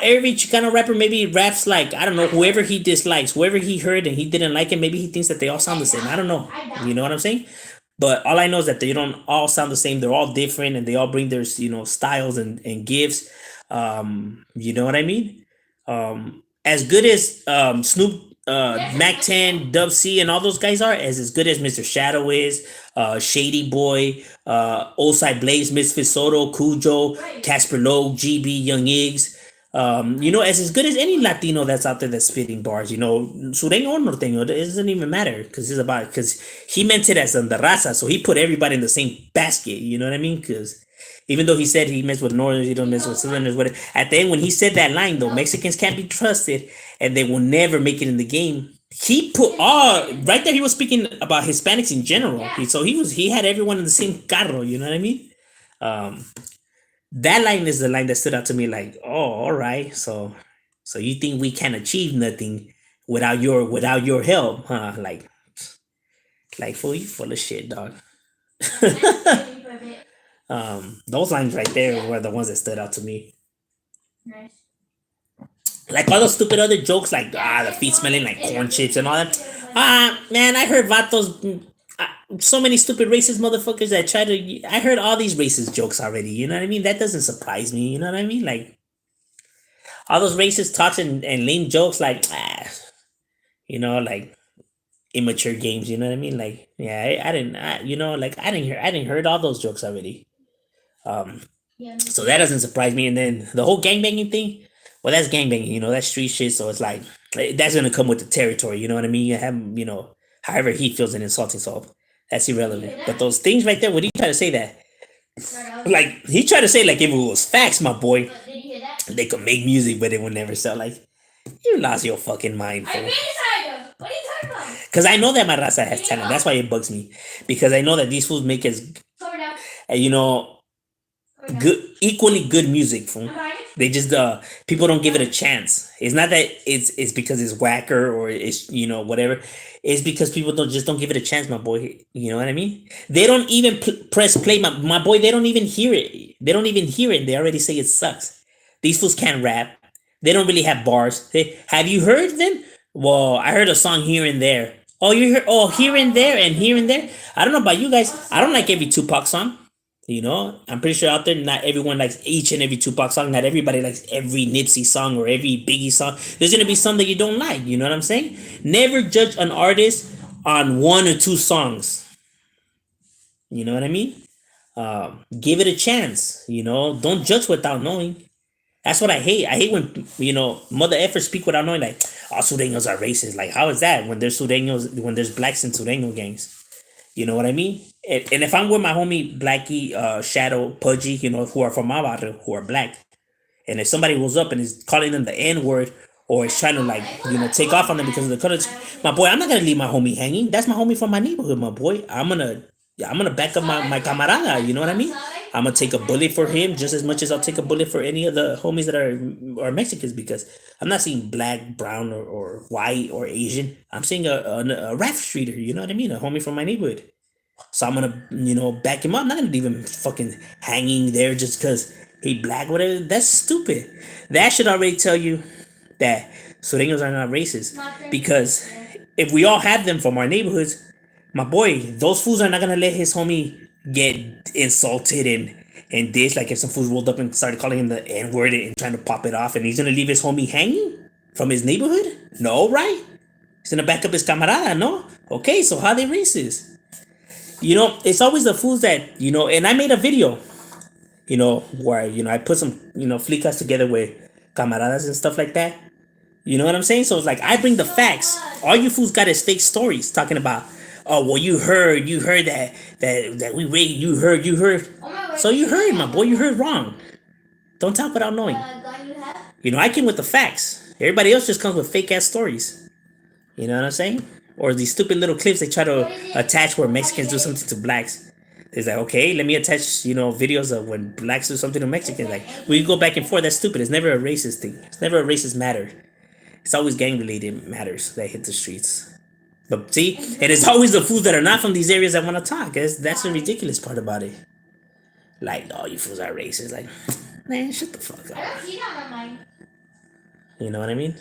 every Chicano rapper maybe raps like, I don't know, whoever he dislikes, whoever he heard and he didn't like it. Maybe he thinks that they all sound the same. I don't know. You know what I'm saying? But all I know is that they don't all sound the same. They're all different, and they all bring their styles and gifts. You know what I mean? As good as Snoop, Mac 10, Dub C, and all those guys are, as good as Mr. Shadow is, Shady Boy, Osai Blaze, Misfit Soto, Cujo, Casper Lowe, GB, Young Iggs. As good as any Latino that's out there that's spitting bars, sureño or norteño, it doesn't even matter, because he meant it as the raza, so he put everybody in the same basket. You know what I mean? Because even though he said he messed with Northerners, he don't mess with Southerners, whatever. At the end, when he said that line, though, Mexicans can't be trusted and they will never make it in the game. He put all right there. He was speaking about Hispanics in general, so he had everyone in the same carro. You know what I mean? That line is the line that stood out to me. Like, oh, all right. So you think we can achieve nothing without your help, huh? Like, fool, you full of shit, dog. Those lines right there were the ones that stood out to me. Like all those stupid other jokes, like the feet smelling like corn chips and all that. Man, I heard vatos, so many stupid racist motherfuckers that try to. I heard all these racist jokes already. You know what I mean? That doesn't surprise me. You know what I mean? Like all those racist talks and lame jokes, like like immature games. You know what I mean? Like, yeah, I didn't. I didn't heard all those jokes already. So that doesn't surprise me. And then the whole gangbanging thing, well, that's gangbanging, that's street shit. So it's like that's gonna come with the territory. You know what I mean? You have however he feels it insulting, so that's irrelevant. But those things right there, what he try to say that, like he tried to say like if it was facts, my boy, they could make music, but it would never sell. Like you lost your fucking mind, fool. What are you talking about? Because I know that my raza has talent. That's why it bugs me. Because I know that these fools make as good, equally good music. Fool. They just people don't give it a chance. It's not that it's because it's whacker or it's whatever. It's because people don't give it a chance, my boy. You know what I mean? They don't even press play, my boy. They don't even hear it. They don't even hear it. They already say it sucks. These fools can't rap. They don't really have bars. Have you heard them? Well, I heard a song here and there. Oh, you heard? Oh, here and there and here and there. I don't know about you guys. I don't like every Tupac song. I'm pretty sure out there, not everyone likes each and every Tupac song. Not everybody likes every Nipsey song or every Biggie song. There's gonna be some that you don't like. You know what I'm saying? Never judge an artist on one or two songs. You know what I mean? Give it a chance. Don't judge without knowing. That's what I hate. I hate when mother effers speak without knowing. Like, all Sureños are racist. Like, how is that when there's blacks in Sureño gangs? You know what I mean? And if I'm with my homie Blackie, Shadow, Pudgy, who are from my barrio, who are black, and if somebody rolls up and is calling them the N word or is trying to take off on them because of the color, my boy, I'm not gonna leave my homie hanging. That's my homie from my neighborhood, my boy. I'm gonna back up my camarada. You know what I mean? I'm gonna take a bullet for him just as much as I'll take a bullet for any of the homies that are Mexicans, because I'm not seeing black, brown, or white or Asian. I'm seeing a rap streeter. You know what I mean? A homie from my neighborhood. So I'm gonna, back him up. I'm not gonna leave him fucking hanging there just because he black, whatever. That's stupid. That should already tell you that Sureños are not racist. Because if we all have them from our neighborhoods, my boy, those fools are not gonna let his homie get insulted and this. Like if some fools rolled up and started calling him the N word and trying to pop it off, and he's gonna leave his homie hanging from his neighborhood? No, right? He's gonna back up his camarada, no? Okay, so how they racist? It's always the fools that, and I made a video, where, I put some, flicas together with camaradas and stuff like that. You know what I'm saying? So it's like, I bring the facts. All you fools got is fake stories talking about, oh, well, you heard that we raised, you heard. So you heard, my boy, you heard wrong. Don't talk without knowing. I came with the facts. Everybody else just comes with fake ass stories. You know what I'm saying? Or these stupid little clips they try to attach where Mexicans do something to blacks. It's like, okay, let me attach, videos of when blacks do something to Mexicans. Like, we go back and forth. That's stupid. It's never a racist thing. It's never a racist matter. It's always gang-related matters that hit the streets. But see, and it's always the fools that are not from these areas that want to talk. That's the ridiculous part about it. Like, oh, you fools are racist. Like, man, shut the fuck up. I don't see that on my mind. You know what I mean?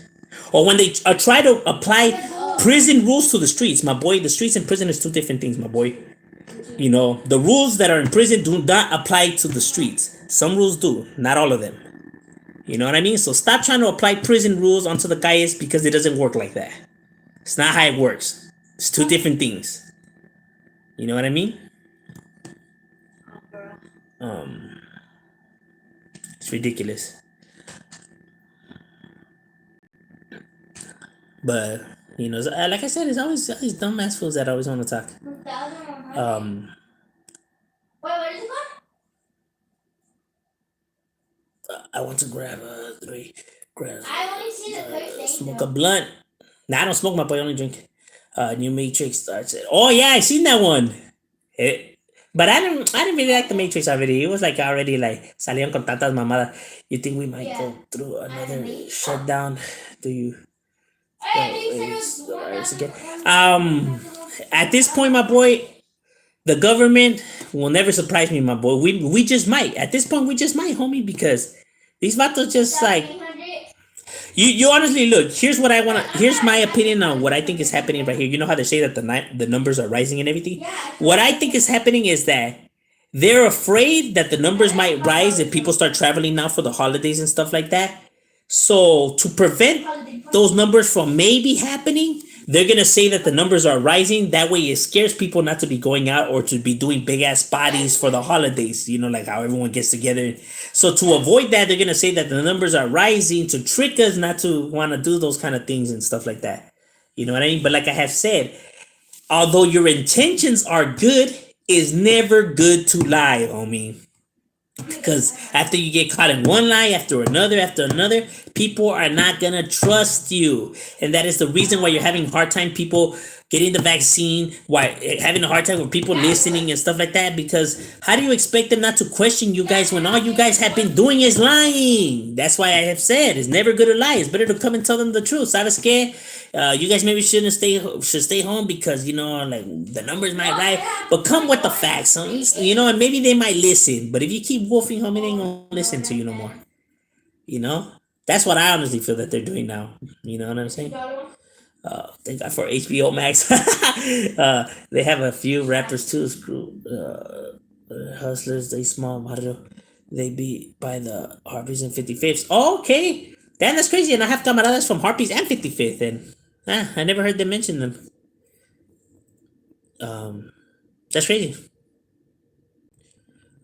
Or when they try to apply prison rules to the streets, my boy, the streets and prison is two different things, my boy. The rules that are in prison do not apply to the streets. Some rules do, not all of them. You know what I mean? So stop trying to apply prison rules onto the guys, because it doesn't work like that. It's not how it works. It's two different things. You know what I mean? It's ridiculous. But like I said, it's always dumbass fools that always want to talk. Wait, what is it called? I want to grab I only see the first thing. smoke a blunt. Nah, I don't smoke, my boy. I only drink. New Matrix starts it. Oh yeah, I seen that one. But I didn't really like the Matrix already. It was like already like salían con tantas mamadas. You think we might go through another shutdown? Do you? At this point, my boy, the government will never surprise me, my boy. We just might. At this point, we just might, homie, because these vatos just like you honestly look. Here's what I want to. Here's my opinion on what I think is happening right here. You know how they say that the numbers are rising and everything. What I think is happening is that they're afraid that the numbers might rise if people start traveling now for the holidays and stuff like that. So to prevent those numbers from maybe happening, they're gonna say that the numbers are rising. That way it scares people not to be going out or to be doing big ass parties for the holidays, like how everyone gets together. So to avoid that, they're gonna say that the numbers are rising to trick us not to want to do those kind of things and stuff like that. You know what I mean? But like I have said, although your intentions are good, it's never good to lie, homie. Because after you get caught in one lie after another, people are not gonna trust you, and that is the reason why you're having a hard time people getting the vaccine, why having a hard time with people listening and stuff like that. Because how do you expect them not to question you guys when all you guys have been doing is lying? That's why I have said it's never good to lie. It's better to come and tell them the truth. ¿Sabes qué? You guys maybe should stay home because like the numbers might rise, but come with the facts, and maybe they might listen. But if you keep wolfing home, it ain't gonna listen to you no more. That's what I honestly feel that they're doing now. You know what I'm saying? Thank God for HBO Max. They have a few rappers too. Hustlers, they small barrio. They beat by the Harpies and 55th. Oh, okay. Damn, that's crazy. And I have camaradas from Harpies and 55th, and I never heard them mention them. That's crazy.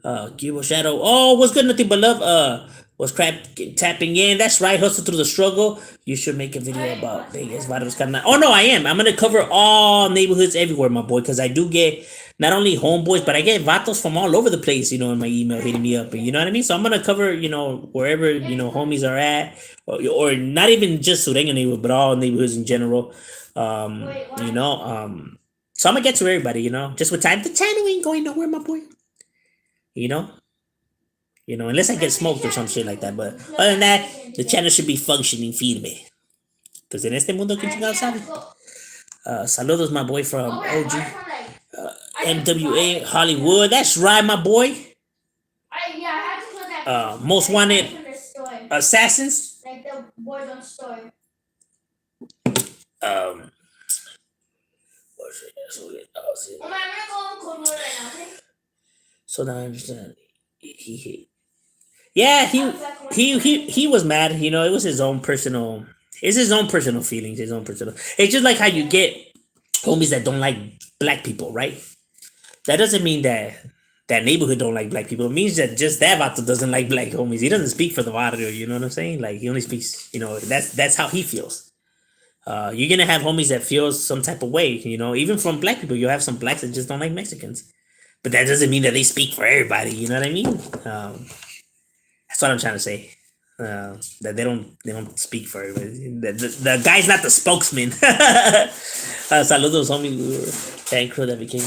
Cubo Shadow. Oh, what's good? Nothing but love. Was crap tapping in. That's right. Hustle through the struggle. You should make a video about Vegas. Oh no, I am. I'm gonna cover all neighborhoods everywhere, my boy, because I do get not only homeboys, but I get vatos from all over the place. In my email hitting me up, and you know what I mean. So I'm gonna cover wherever homies are at, or not even just Sureño neighborhood, but all neighborhoods in general. So I'm gonna get to everybody. Just with time. The channel ain't going nowhere, my boy. You know, unless I get smoked or some shit like that. But other than that, the channel should be functioning firme. Because en este mundo que chingado sabe. Saludos, my boy from OG. MWA Hollywood. That's right, my boy. Most wanted assassins. Like the Warzone store. So now I understand. Yeah, he was mad. You know, it was his own personal. It's his own personal feelings, his own personal. It's just like how you get homies that don't like black people, right? That doesn't mean that that neighborhood don't like black people. It means that just that vato doesn't like black homies. He doesn't speak for the barrio. You know what I'm saying? Like he only speaks. You know, that's how he feels. You're gonna have homies that feel some type of way. You know, even from black people, you have some blacks that just don't like Mexicans. But that doesn't mean that they speak for everybody. You know what I mean? That's what I'm trying to say. That they don't speak for everybody. The guy's not the spokesman. Saludos, homie. Thank crew that became.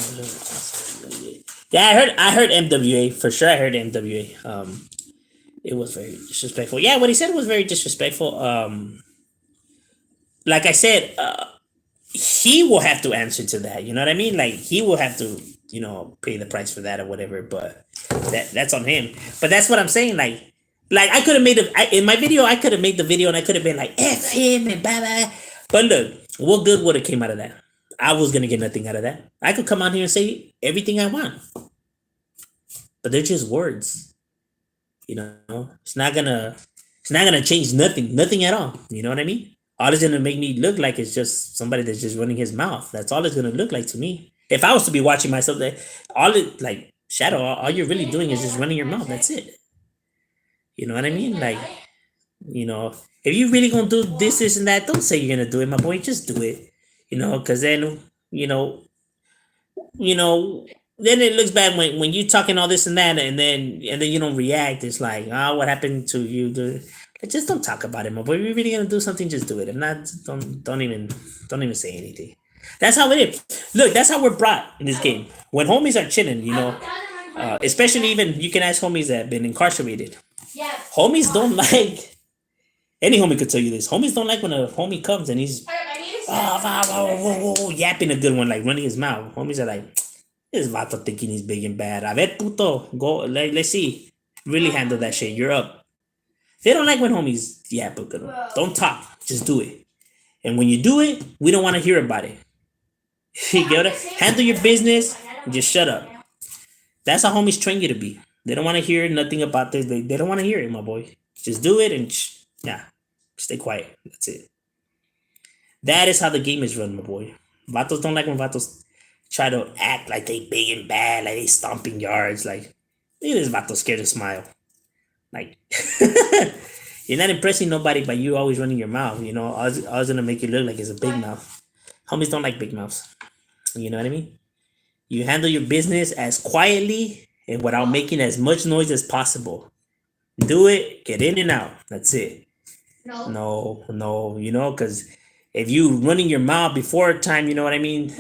Yeah, I heard MWA for sure. I heard MWA. It was very disrespectful. Yeah, what he said was very disrespectful. Like I said, he will have to answer to that. You know what I mean? Like he will have to, you know, pay the price for that or whatever. But that's on him. But that's what I'm saying. Like I could have made in my video. I could have made the video and I could have been like F him and blah blah. But look, what good would have came out of that? I was gonna get nothing out of that. I could come out here and say everything I want, but they're just words. You know, it's not gonna change nothing at all. You know what I mean? All it's gonna make me look like is just somebody that's just running his mouth. That's all it's gonna look like to me. If I was to be watching myself, that like Shadow, all you're really doing is just running your mouth. That's it. You know what I mean? Like, you know, if you really gonna do this, and that, don't say you're gonna do it, my boy. Just do it. You know, because then you know, then it looks bad when you talking all this and that, and then you don't react. It's like, what happened to you? Just don't talk about it, my boy. If you're really gonna do something, just do it. If not, don't even say anything. That's how it is. Look, that's how we're brought in this game. When homies are chilling, you know, especially even you can ask homies that have been incarcerated. Homies don't like. Any homie could tell you this. Homies don't like when a homie comes and he's yapping a good one, like running his mouth. Homies are like, this vato thinking he's big and bad. A ver, puto, go. Let's see. Really handle that shit. You're up. They don't like when homies yap a good one. Don't talk. Just do it. And when you do it, we don't want to hear about it. You get it? Handle your business and just shut up. That's how homies train you to be. They don't want to hear nothing about this. They don't want to hear it, my boy. Just do it and stay quiet. That's it. That is how the game is run, my boy. Vatos don't like when vatos try to act like they big and bad, like they stomping yards. Like, look at this vato scared to smile. Like, you're not impressing nobody, but you always running your mouth. You know, I was gonna make you look like it's a big mouth. Homies don't like big mouths. You know what I mean? You handle your business as quietly and without making as much noise as possible. Do it, get in and out. That's it. No, you know, because if you running your mouth before time, you know what I mean?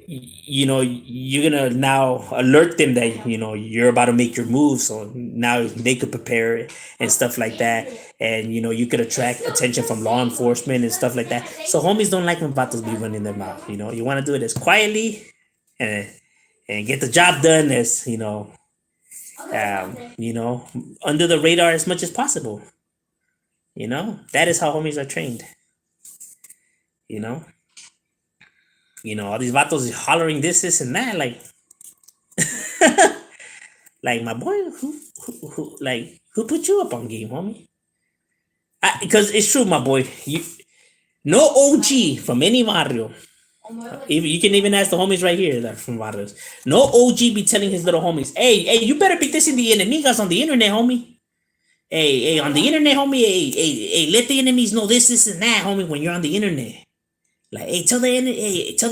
You know, you're gonna now alert them that, you know, you're about to make your move. So now they could prepare and stuff like that. And, you know, you could attract attention from law enforcement and stuff like that. So homies don't like when vatos be running their mouth. You know, you want to do it as quietly and get the job done as, you know, under the radar as much as possible. You know, that is how homies are trained. You know, all these vatos hollering this and that, like, like my boy, who put you up on game, homie? Because it's true, my boy. No OG from any barrio. You can even ask the homies right here that from barrios. No OG be telling his little homies, hey, you better be dissing the enemigas on the internet, homie. Hey, on the internet, homie. Hey, let the enemies know this and that, homie. When you're on the internet. Like, hey, tell the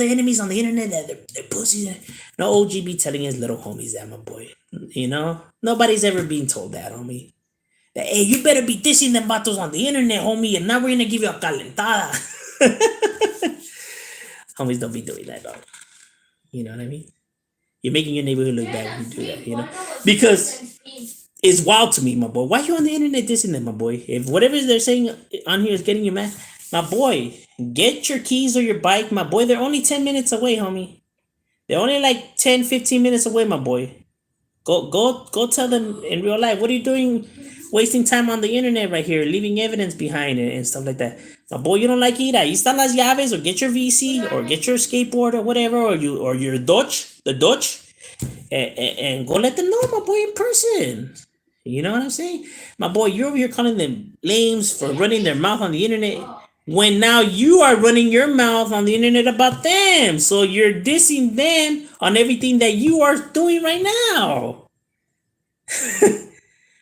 enemies on the internet that they're pussies. No OG be telling his little homies that, my boy. You know? Nobody's ever been told that, homie. That, hey, you better be dissing them vatos on the internet, homie, and now we're gonna give you a calentada. Homies don't be doing that, dog. You know what I mean? You're making your neighborhood look bad when you do that, you know? Because is wild to me, my boy. Why you on the internet dissing them, my boy? If whatever they're saying on here is getting you mad, my boy, get your keys or your bike, my boy. They're only 10 minutes away, homie. They're only like 10, 15 minutes away, my boy. Go tell them in real life. What are you doing wasting time on the internet right here, leaving evidence behind it and stuff like that? My boy, you don't like it. Ahí están las llaves, or get your VC, or get your skateboard or whatever, or your Dodge, and go let them know, my boy, in person. You know what I'm saying? My boy, you're over here calling them lames for running their mouth on the internet when now you are running your mouth on the internet about them. So you're dissing them on everything that you are doing right now.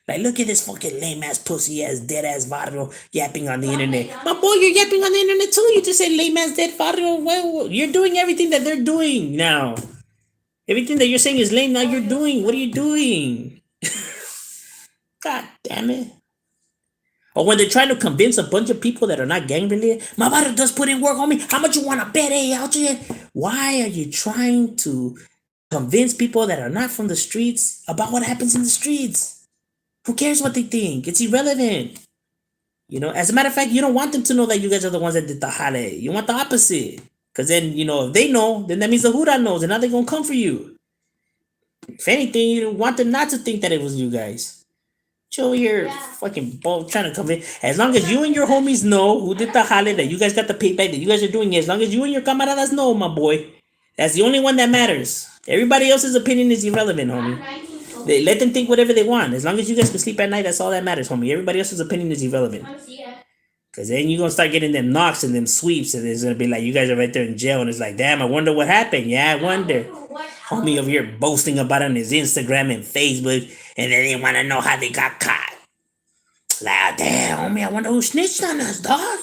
Like, look at this fucking lame ass, pussy ass, dead ass barrio yapping on the internet. My boy, you're yapping on the internet too. You just said lame ass, dead barrio. Well, you're doing everything that they're doing now. Everything that you're saying is lame. Now you're doing. What are you doing? God damn it. Or when they're trying to convince a bunch of people that are not gang related, my brother does put in work on me. How much you want to bet, out here? Why are you trying to convince people that are not from the streets about what happens in the streets? Who cares what they think? It's irrelevant. You know, as a matter of fact, you don't want them to know that you guys are the ones that did the jale. You want the opposite. Because then, you know, if they know, then that means the Huda knows, and now they're going to come for you. If anything, you want them not to think that it was you guys. Chill here, fucking both trying to convince. As long as you and your homies know who did the jale, that you guys got the payback, that you guys are doing it, as long as you and your camaradas know, my boy, that's the only one that matters. Everybody else's opinion is irrelevant, homie. They let them think whatever they want. As long as you guys can sleep at night, that's all that matters, homie. Everybody else's opinion is irrelevant. Cause then you're gonna start getting them knocks and them sweeps, and it's gonna be like you guys are right there in jail, and it's like, damn, I wonder what happened. Yeah, I wonder. Homie over here boasting about it on his Instagram and Facebook, and then they wanna know how they got caught. Like, damn, homie, I wonder who snitched on us, dog.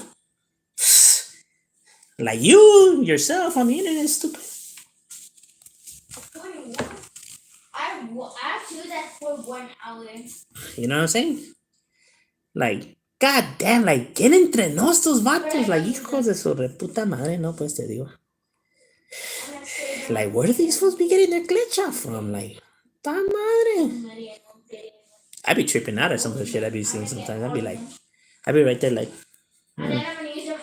Like you yourself on the internet, stupid. I have to do that for 1 hour. You know what I'm saying? Like, god damn, like, get entre nos tus vatos, like, hijos de su reputa madre, no, pues te digo. Like, where do these fools be getting their glitch out from? Like, ta madre. I be tripping out at some of the shit I be seeing sometimes. I be right there like,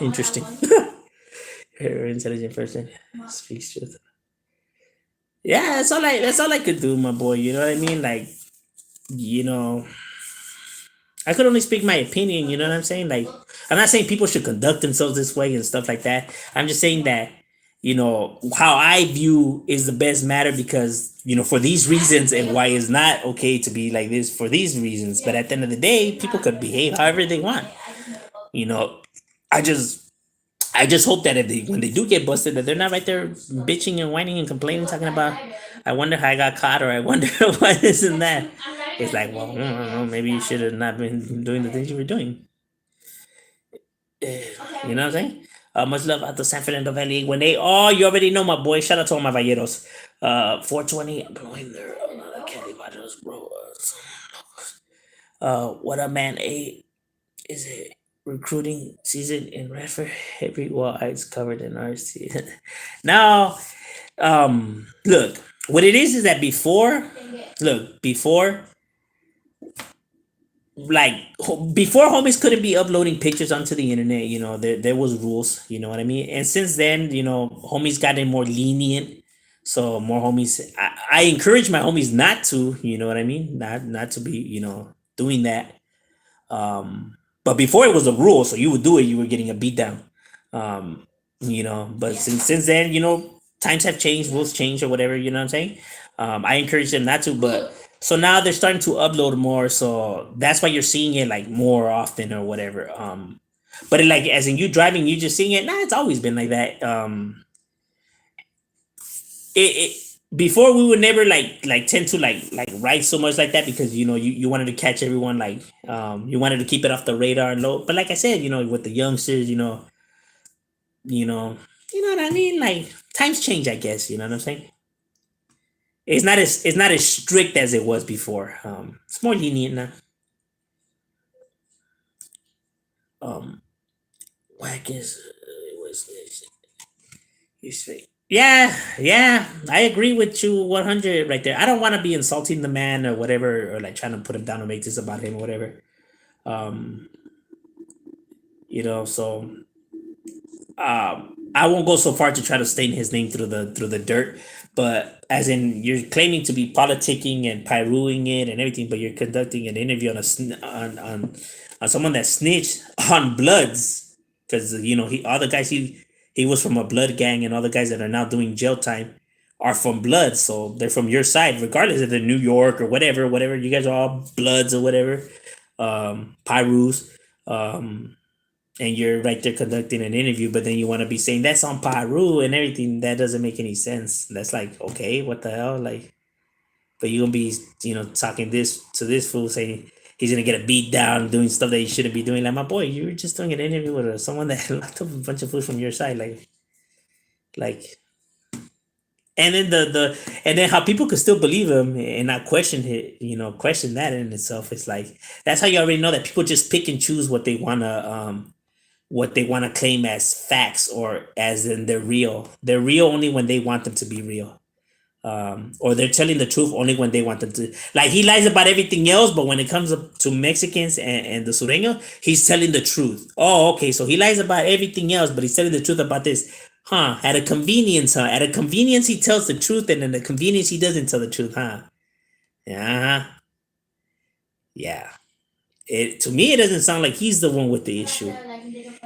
interesting. Very intelligent person speaks truth. Yeah, that's all I could do, my boy. You know what I mean? Like, you know, I could only speak my opinion. You know what I'm saying? Like, I'm not saying people should conduct themselves this way and stuff like that. I'm just saying that, you know, how I view is the best matter because, you know, for these reasons, and why it's not okay to be like this for these reasons. But at the end of the day, people could behave however they want. You know, I just hope that if they, when they do get busted, that they're not right there bitching and whining and complaining, talking about, I wonder how I got caught, or I wonder why this and that. It's like, well, I don't know, maybe you should have not been doing the things you were doing. You know what I'm saying? Much love out to San Fernando Valley. When they, oh, you already know my boy. Shout out to all my Valleros. 420 blowing their candy bottles, bro. What up, man? Is it recruiting season in Radford? Every wall eyes covered in RC. Now, look, what it is that before, like before homies couldn't be uploading pictures onto the internet, you know, there was rules, you know what I mean? And since then, you know, homies gotten more lenient. So more homies, I encourage my homies not to, you know what I mean? Not to be, you know, doing that. But before it was a rule, so you would do it, you were getting a beat down. You know, but since then, you know, times have changed, rules change or whatever, you know what I'm saying? I encourage them not to, but so now they're starting to upload more, so that's why you're seeing it like more often or whatever. But like as in you driving, you just seeing it. Nah, it's always been like that. It before we would never like tend to like write so much like that because you know you wanted to catch everyone, like you wanted to keep it off the radar and low. But like I said, you know, with the youngsters, you know what I mean. Like times change, I guess. You know what I'm saying? It's not as strict as it was before. It's more lenient now. Whack is it was you straight. Yeah, I agree with you 100 right there. I don't want to be insulting the man or whatever, or like trying to put him down or make this about him or whatever. Um, so I won't go so far to try to stain his name through the dirt, but as in you're claiming to be politicking and pyroing it and everything, but you're conducting an interview on on someone that snitched on Bloods, because he all the guys he was from a Blood gang, and all the guys that are now doing jail time are from Bloods, so they're from your side, regardless if they're New York or whatever. You guys are all Bloods or whatever, Pyrus. And you're right there conducting an interview, but then you want to be saying that's on Paru and everything. That doesn't make any sense. That's like, okay, what the hell? Like, but you gonna be, talking this to this fool saying he's gonna get a beat down doing stuff that he shouldn't be doing. Like, my boy, you were just doing an interview with someone that locked up a bunch of fools from your side. Like, and then and then how people could still believe him and not question it, question that in itself. It's like, that's how you already know that people just pick and choose what they want to claim as facts, or as in they're real. They're real only when they want them to be real. Or they're telling the truth only when they want them to. Like, he lies about everything else, but when it comes up to Mexicans and the Sureño, he's telling the truth. Oh, okay, so he lies about everything else, but he's telling the truth about this. Huh? At a convenience, huh? At a convenience, he tells the truth, and in the convenience, he doesn't tell the truth, huh? Yeah, yeah. To me, it doesn't sound like he's the one with the issue.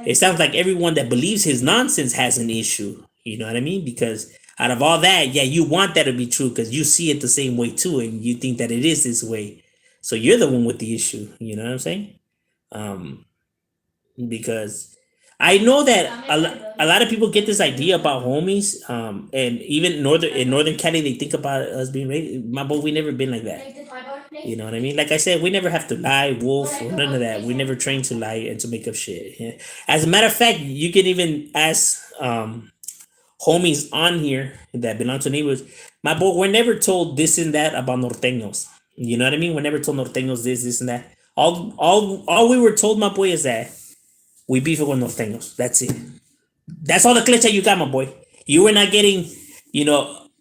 It sounds like everyone that believes his nonsense has an issue. You know what I mean? Because out of all that, yeah, you want that to be true because you see it the same way too, and you think that it is this way. So you're the one with the issue. You know what I'm saying? Um, because I know that a lot of people get this idea about homies, and even Northern Cali, they think about us being racist. My boy, we never been like that. You know what I mean? Like I said, we never have to lie, wolf, or none of that. We never trained to lie and to make up shit. Yeah. As a matter of fact, you can even ask homies on here that belong to neighborhoods. My boy, we're never told this and that about norteños. You know what I mean? We're never told norteños this, and that. All we were told, my boy, is that we beef it with norteños. That's it. That's all the clips that you got, my boy. You were not getting,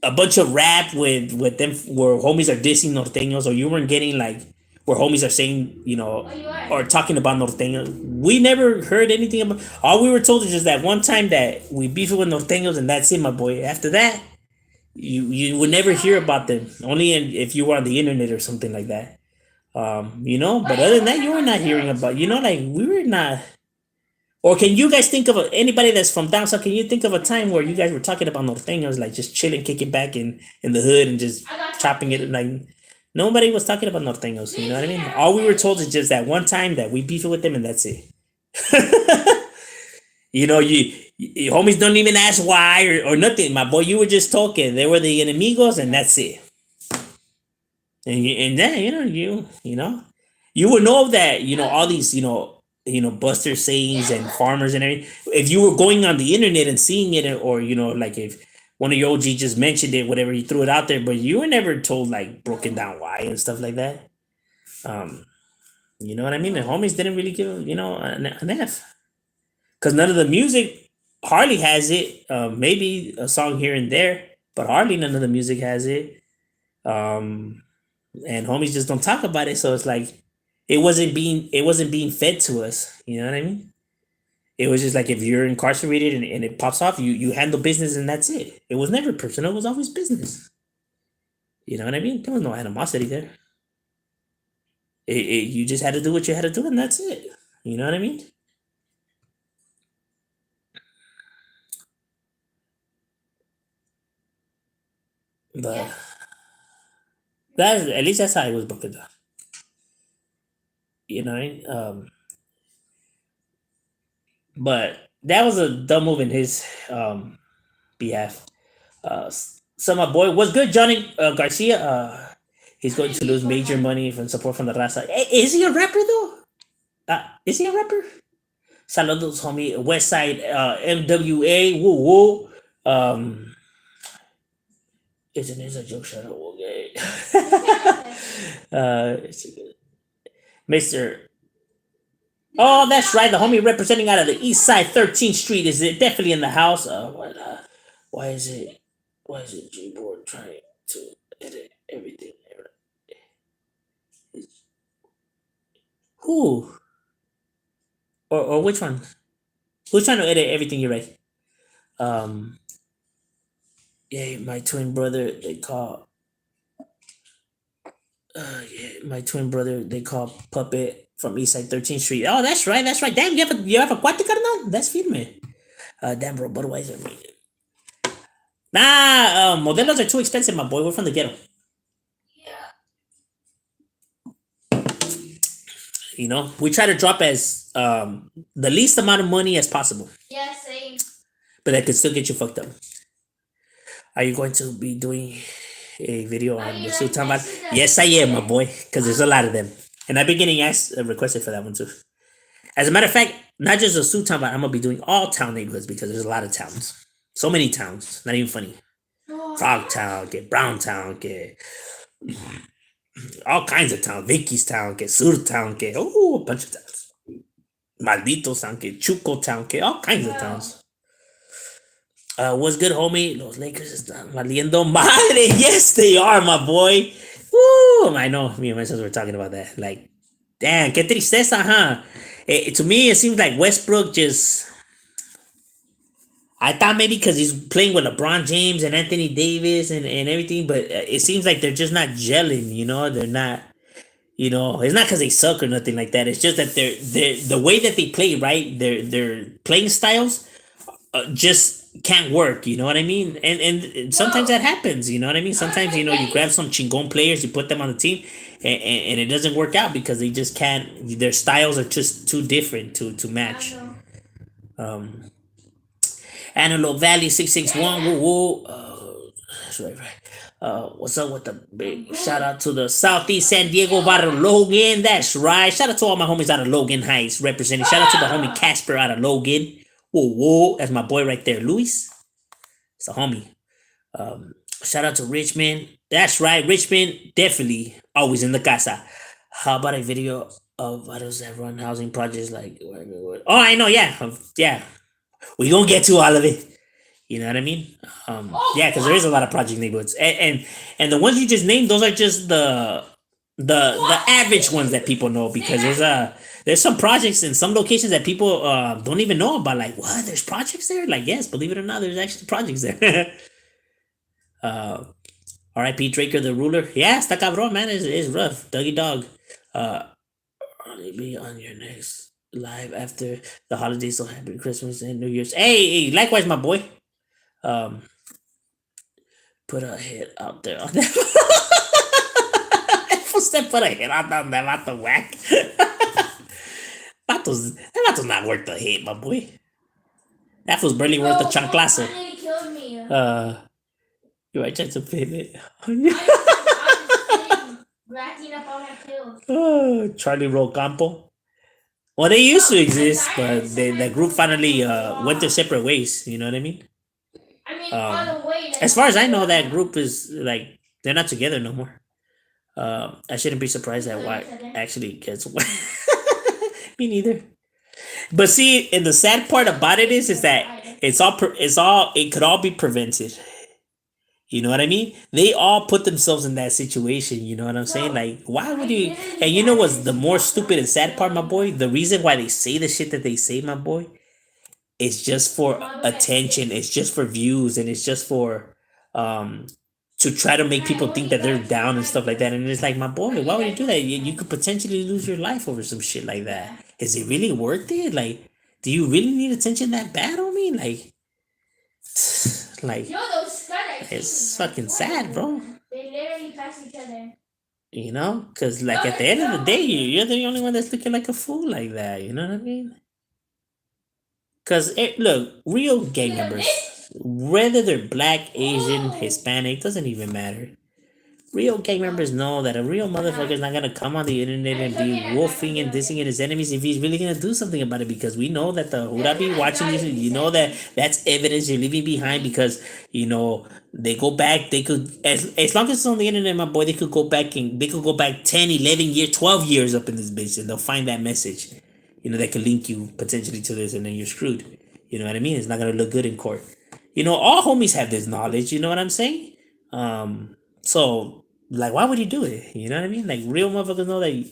a bunch of rap with them where homies are dissing norteños, or you weren't getting like where homies are saying, or talking about norteños. We never heard anything about. All we were told is just that one time that we beef it with norteños, and that's it, my boy. After that, you would never hear about them. Only if you were on the internet or something like that. But other than that, you were not hearing about. Like we were not. Or can you guys think of anybody that's from down south? Can you think of a time where you guys were talking about norteños, like just chilling, kicking back in the hood and just chopping it? Like nobody was talking about norteños. You know what I mean? All we were told is just that one time that we beef it with them, and that's it. You homies don't even ask why or nothing, my boy. You were just talking. They were the enemigos, and that's it. And then you would know that all these Buster sayings and farmers and everything. If you were going on the internet and seeing it, or like if one of your OG just mentioned it, whatever, you threw it out there, but you were never told like broken down why and stuff like that. You know what I mean? The homies didn't really give an F, because none of the music hardly has it. Maybe a song here and there, but hardly none of the music has it. Um, and homies just don't talk about it, so it's like it wasn't being fed to us. You know what I mean? It was just like if you're incarcerated and it pops off, you handle business and that's it. It was never personal, it was always business. You know what I mean? There was no animosity there. You just had to do what you had to do, and that's it. You know what I mean? But Yeah. that at least that's how it was broken down. You know what I mean? But that was a dumb move in his behalf. So my boy, what's good, Johnny Garcia? He's going to lose major money from support from the Raza. Is he a rapper though? Is he a rapper? Saludos, homie. West Side, MWA. Woo woo. Isn't it a joke? Shut up, okay. It's Mr. Oh, that's right. The homie representing out of the East Side, 13th Street, is definitely in the house. Why is it? Why is it Gboard trying to edit everything? Who? Or which one? Who's trying to edit everything you write? Um. Yeah, my twin brother. They call. Yeah, my twin brother. They call Puppet from Eastside 13th Street. Oh, that's right. That's right. Damn, you have a cuate carnal? That's firme. Damn, bro. Budweiser. Nah, modelos are too expensive, my boy. We're from the ghetto. You know, we try to drop as the least amount of money as possible, Yeah, same. but that could still get you fucked up. Are you going to be doing a video Are on you the like suit time? next to the- Yes, I am, my boy, because there's a lot of them, and I've been getting asked requested for that one too. As a matter of fact, not just the suit town, but I'm gonna be doing all town neighborhoods because there's a lot of towns. So many towns, not even funny. Oh, Frogtown, get Browntown, get all kinds of towns. Vicky's town, get Sur town, get a bunch of towns. Maldito town, get Chuco town, get all kinds of towns. What's good, homie? Los Lakers están valiendo madre. Yes, they are, my boy. Woo! I know. Me and my sons were talking about that. Like, damn, qué tristeza, huh? To me, it seems like Westbrook just. I thought maybe because he's playing with LeBron James and Anthony Davis and everything, but it seems like they're just not gelling. You know, they're not. You know, it's not because they suck or nothing like that. It's just that they're the way that they play, right? Their playing styles just can't work. You know what I mean? And sometimes that happens. You know what I mean? Sometimes you grab some chingon players, you put them on the team, and it doesn't work out because they just can't. Their styles are just too different to match. Antelope Valley 661. Woo woo. That's right. What's up with the big shout out to the Southeast San Diego out of Logan? That's right. Shout out to all my homies out of Logan Heights representing. Shout out to the homie Casper out of Logan. Whoa, whoa. That's my boy right there, Luis. It's a homie. Shout out to Richmond. That's right, Richmond. Definitely always in the casa. How about a video of others that run housing projects like? Oh, I know. Yeah, yeah. We gonna get to all of it. You know what I mean? Yeah, because there is a lot of project neighborhoods, and the ones you just named, those are just the average ones that people know because there's some projects in some locations that people don't even know about. Like, what? There's projects there? Like, yes, believe it or not, there's actually projects there. R.I.P. Draker the Ruler. Yeah, está cabrón, man. It's rough. Dougie Dog. Be on your next live after the holidays. So happy Christmas and New Year's. Hey, likewise, my boy. Put a hit out there on that. Usted put a hit out on that vato whack. That vato's not worth the hit, my boy. That was barely worth the chanclazo. He killed me. You might try to pin it. I'm racking up all my kills. Charlie Rocampo. Well, they used to exist, but the group finally went their separate ways. You know what I mean? I mean, on the way. As far as I know, that group is like they're not together no more. I shouldn't be surprised that White actually gets away. Me neither. But see, and the sad part about it is that it could all be prevented. You know what I mean? They all put themselves in that situation. You know what I'm saying? Like, why would you? And you know what's the more stupid and sad part, my boy? The reason why they say the shit that they say, my boy, is just for attention. It's just for views, and it's just for to try to make people think that they're down and stuff like that. And it's like, my boy, why would you do that? You could potentially lose your life over some shit like that. Is it really worth it? Like, do you really need attention that bad on me? Like, it's fucking sad, bro. They literally pass each other. You know, because like at the end of the day, you're the only one that's looking like a fool like that. You know what I mean? Because look, real gang members, whether they're black, Asian, Hispanic, doesn't even matter. Real gang members know that a real motherfucker is not gonna come on the internet and be wolfing and dissing at his enemies if he's really gonna do something about it. Because we know that the Hurabi watching this, you know that that's evidence you're leaving behind. Because you know they go back. They could as long as it's on the internet, my boy. They could go back 10, 11 years, 12 years up in this bitch, and they'll find that message. You know that could link you potentially to this, and then you're screwed. You know what I mean? It's not gonna look good in court. All homies have this knowledge. You know what I'm saying? So like, why would he do it? You know what I mean? Like, real motherfuckers know that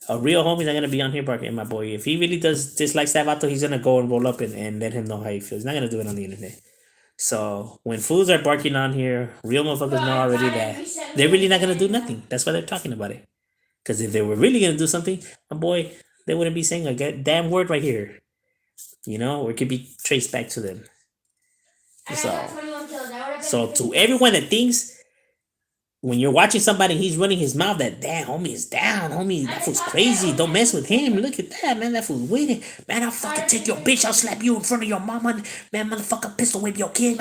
a real homie's not gonna be on here barking, my boy. If he really does dislike that vato, he's gonna go and roll up and let him know how he feels. He's not gonna do it on the internet. So when fools are barking on here, real motherfuckers know already that they're really not gonna do nothing. That's why they're talking about it. Because if they were really gonna do something, my boy, they wouldn't be saying a damn word right here. Or it could be traced back to them. So to everyone that thinks when you're watching somebody, he's running his mouth, that damn homie is down, homie, that fool's crazy. Don't mess with him. Look at that, man. That fool's waiting. Man, I'll fucking take your bitch. I'll slap you in front of your mama. Man, motherfucker, pistol whip your kid.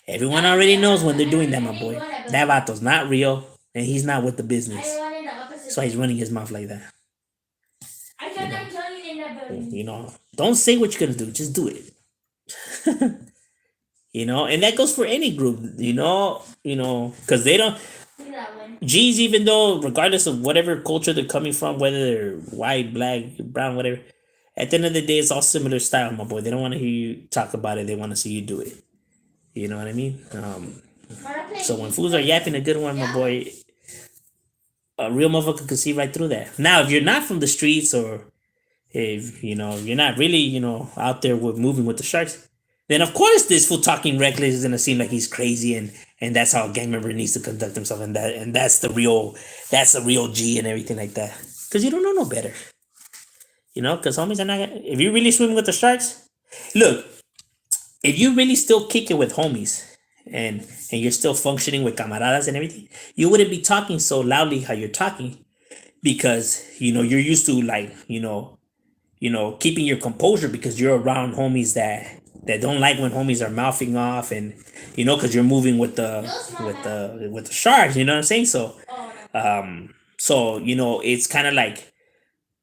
Everyone already knows when they're doing that, my boy. That vato's not real, and he's not with the business. So he's running his mouth like that. Don't say what you're gonna do. Just do it. And that goes for any group. Because they don't. G's, even though, regardless of whatever culture they're coming from, whether they're white, black, brown, whatever, at the end of the day, it's all similar style, my boy. They don't want to hear you talk about it. They want to see you do it. You know what I mean? So when fools are yapping a good one, my boy, a real motherfucker can see right through that. Now, if you're not from the streets, or if you're not really out there moving with the sharks, then of course this fool talking reckless is gonna seem like he's crazy, and that's how a gang member needs to conduct himself, and that's the real G and everything like that. Because you don't know no better. Because homies are not. If you really swim with the sharks, look. If you really still kick it with homies, and you're still functioning with camaradas and everything, you wouldn't be talking so loudly how you're talking, because you're used to, like, keeping your composure, because you're around homies that don't like when homies are mouthing off, and because you're moving with the sharks. You know what I'm saying? So it's kind of like,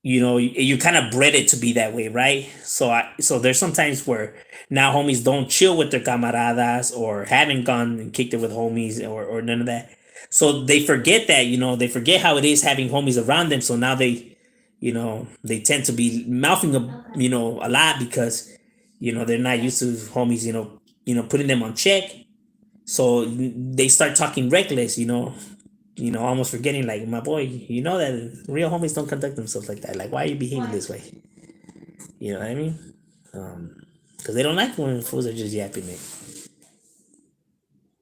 you kind of bred it to be that way, right? So there's sometimes where now homies don't chill with their camaradas, or haven't gone and kicked it with homies, or none of that. So they forget that, they forget how it is having homies around them. So now they tend to be mouthing a lot, because they're not used to homies putting them on check. So they start talking reckless, almost forgetting, like, my boy, that real homies don't conduct themselves like that. Like, why are you behaving this way? You know what I mean? Because they don't like when fools are just yapping it.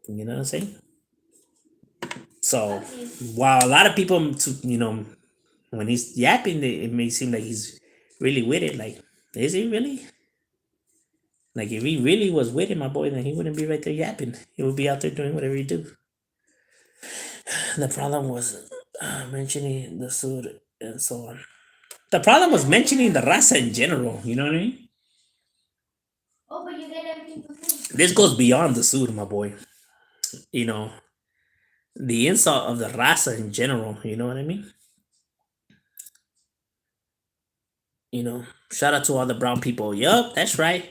You know what I'm saying? So while a lot of people, when he's yapping, it may seem like he's really with it. Like, is he really? Like, if he really was with it, my boy, then he wouldn't be right there yapping. He would be out there doing whatever he do. The problem was mentioning the suit and so on. The problem was mentioning the raza in general. You know what I mean? Oh, but you get everything for free. This goes beyond the suit, my boy. The insult of the raza in general. You know what I mean? Shout out to all the brown people. Yup, that's right.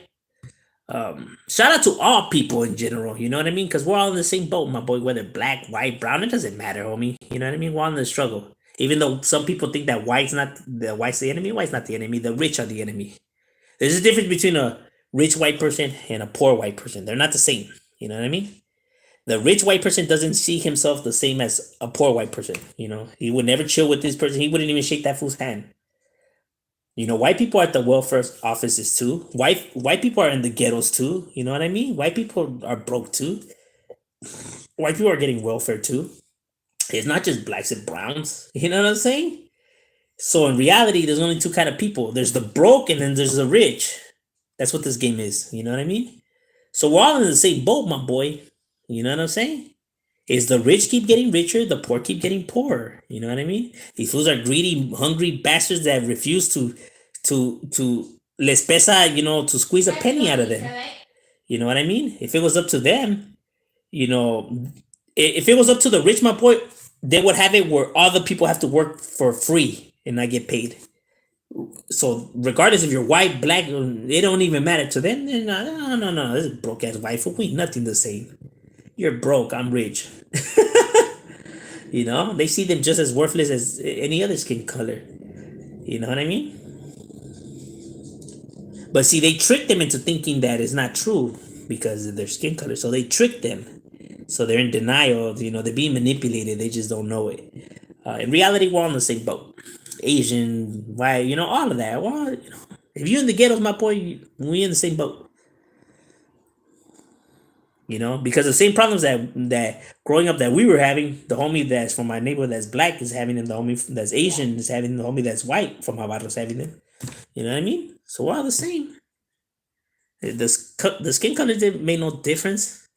Shout out to all people in general. You know what I mean? Because we're all in the same boat, my boy. Whether black, white, brown, it doesn't matter, homie. You know what I mean? We're all in the struggle. Even though some people think that white's the enemy, white's not the enemy. The rich are the enemy. There's a difference between a rich white person and a poor white person. They're not the same. You know what I mean? The rich white person doesn't see himself the same as a poor white person. He would never chill with this person. He wouldn't even shake that fool's hand. White people are at the welfare offices too. White people are in the ghettos too. You know what I mean? White people are broke too. White people are getting welfare too. It's not just blacks and browns. You know what I'm saying? So in reality, there's only two kind of people. There's the broke, and then there's the rich. That's what this game is. You know what I mean? So we're all in the same boat, my boy. You know what I'm saying? Is the rich keep getting richer, the poor keep getting poorer. You know what I mean? These fools are greedy, hungry bastards that refuse to les pesa, to squeeze a penny out of them. You know what I mean? If it was up to them, if it was up to the rich, my boy, they would have it where all the people have to work for free and not get paid. So regardless if you're white, black, it don't even matter to them. No, this is broke ass white fool. We nothing the same. You're broke, I'm rich. They see them just as worthless as any other skin color. You know what I mean? But see, they trick them into thinking that it's not true because of their skin color. So they trick them. So they're in denial. They're being manipulated. They just don't know it. In reality, we're all in the same boat. Asian, white, all of that. Well, if you're in the ghettos, my boy, we in the same boat. Because the same problems that growing up that we were having, the homie that's from my neighborhood that's black is having, and the homie that's Asian is having, the homie that's white from my barrio is having them. You know what I mean? So we're all the same. The skin color didn't make no difference.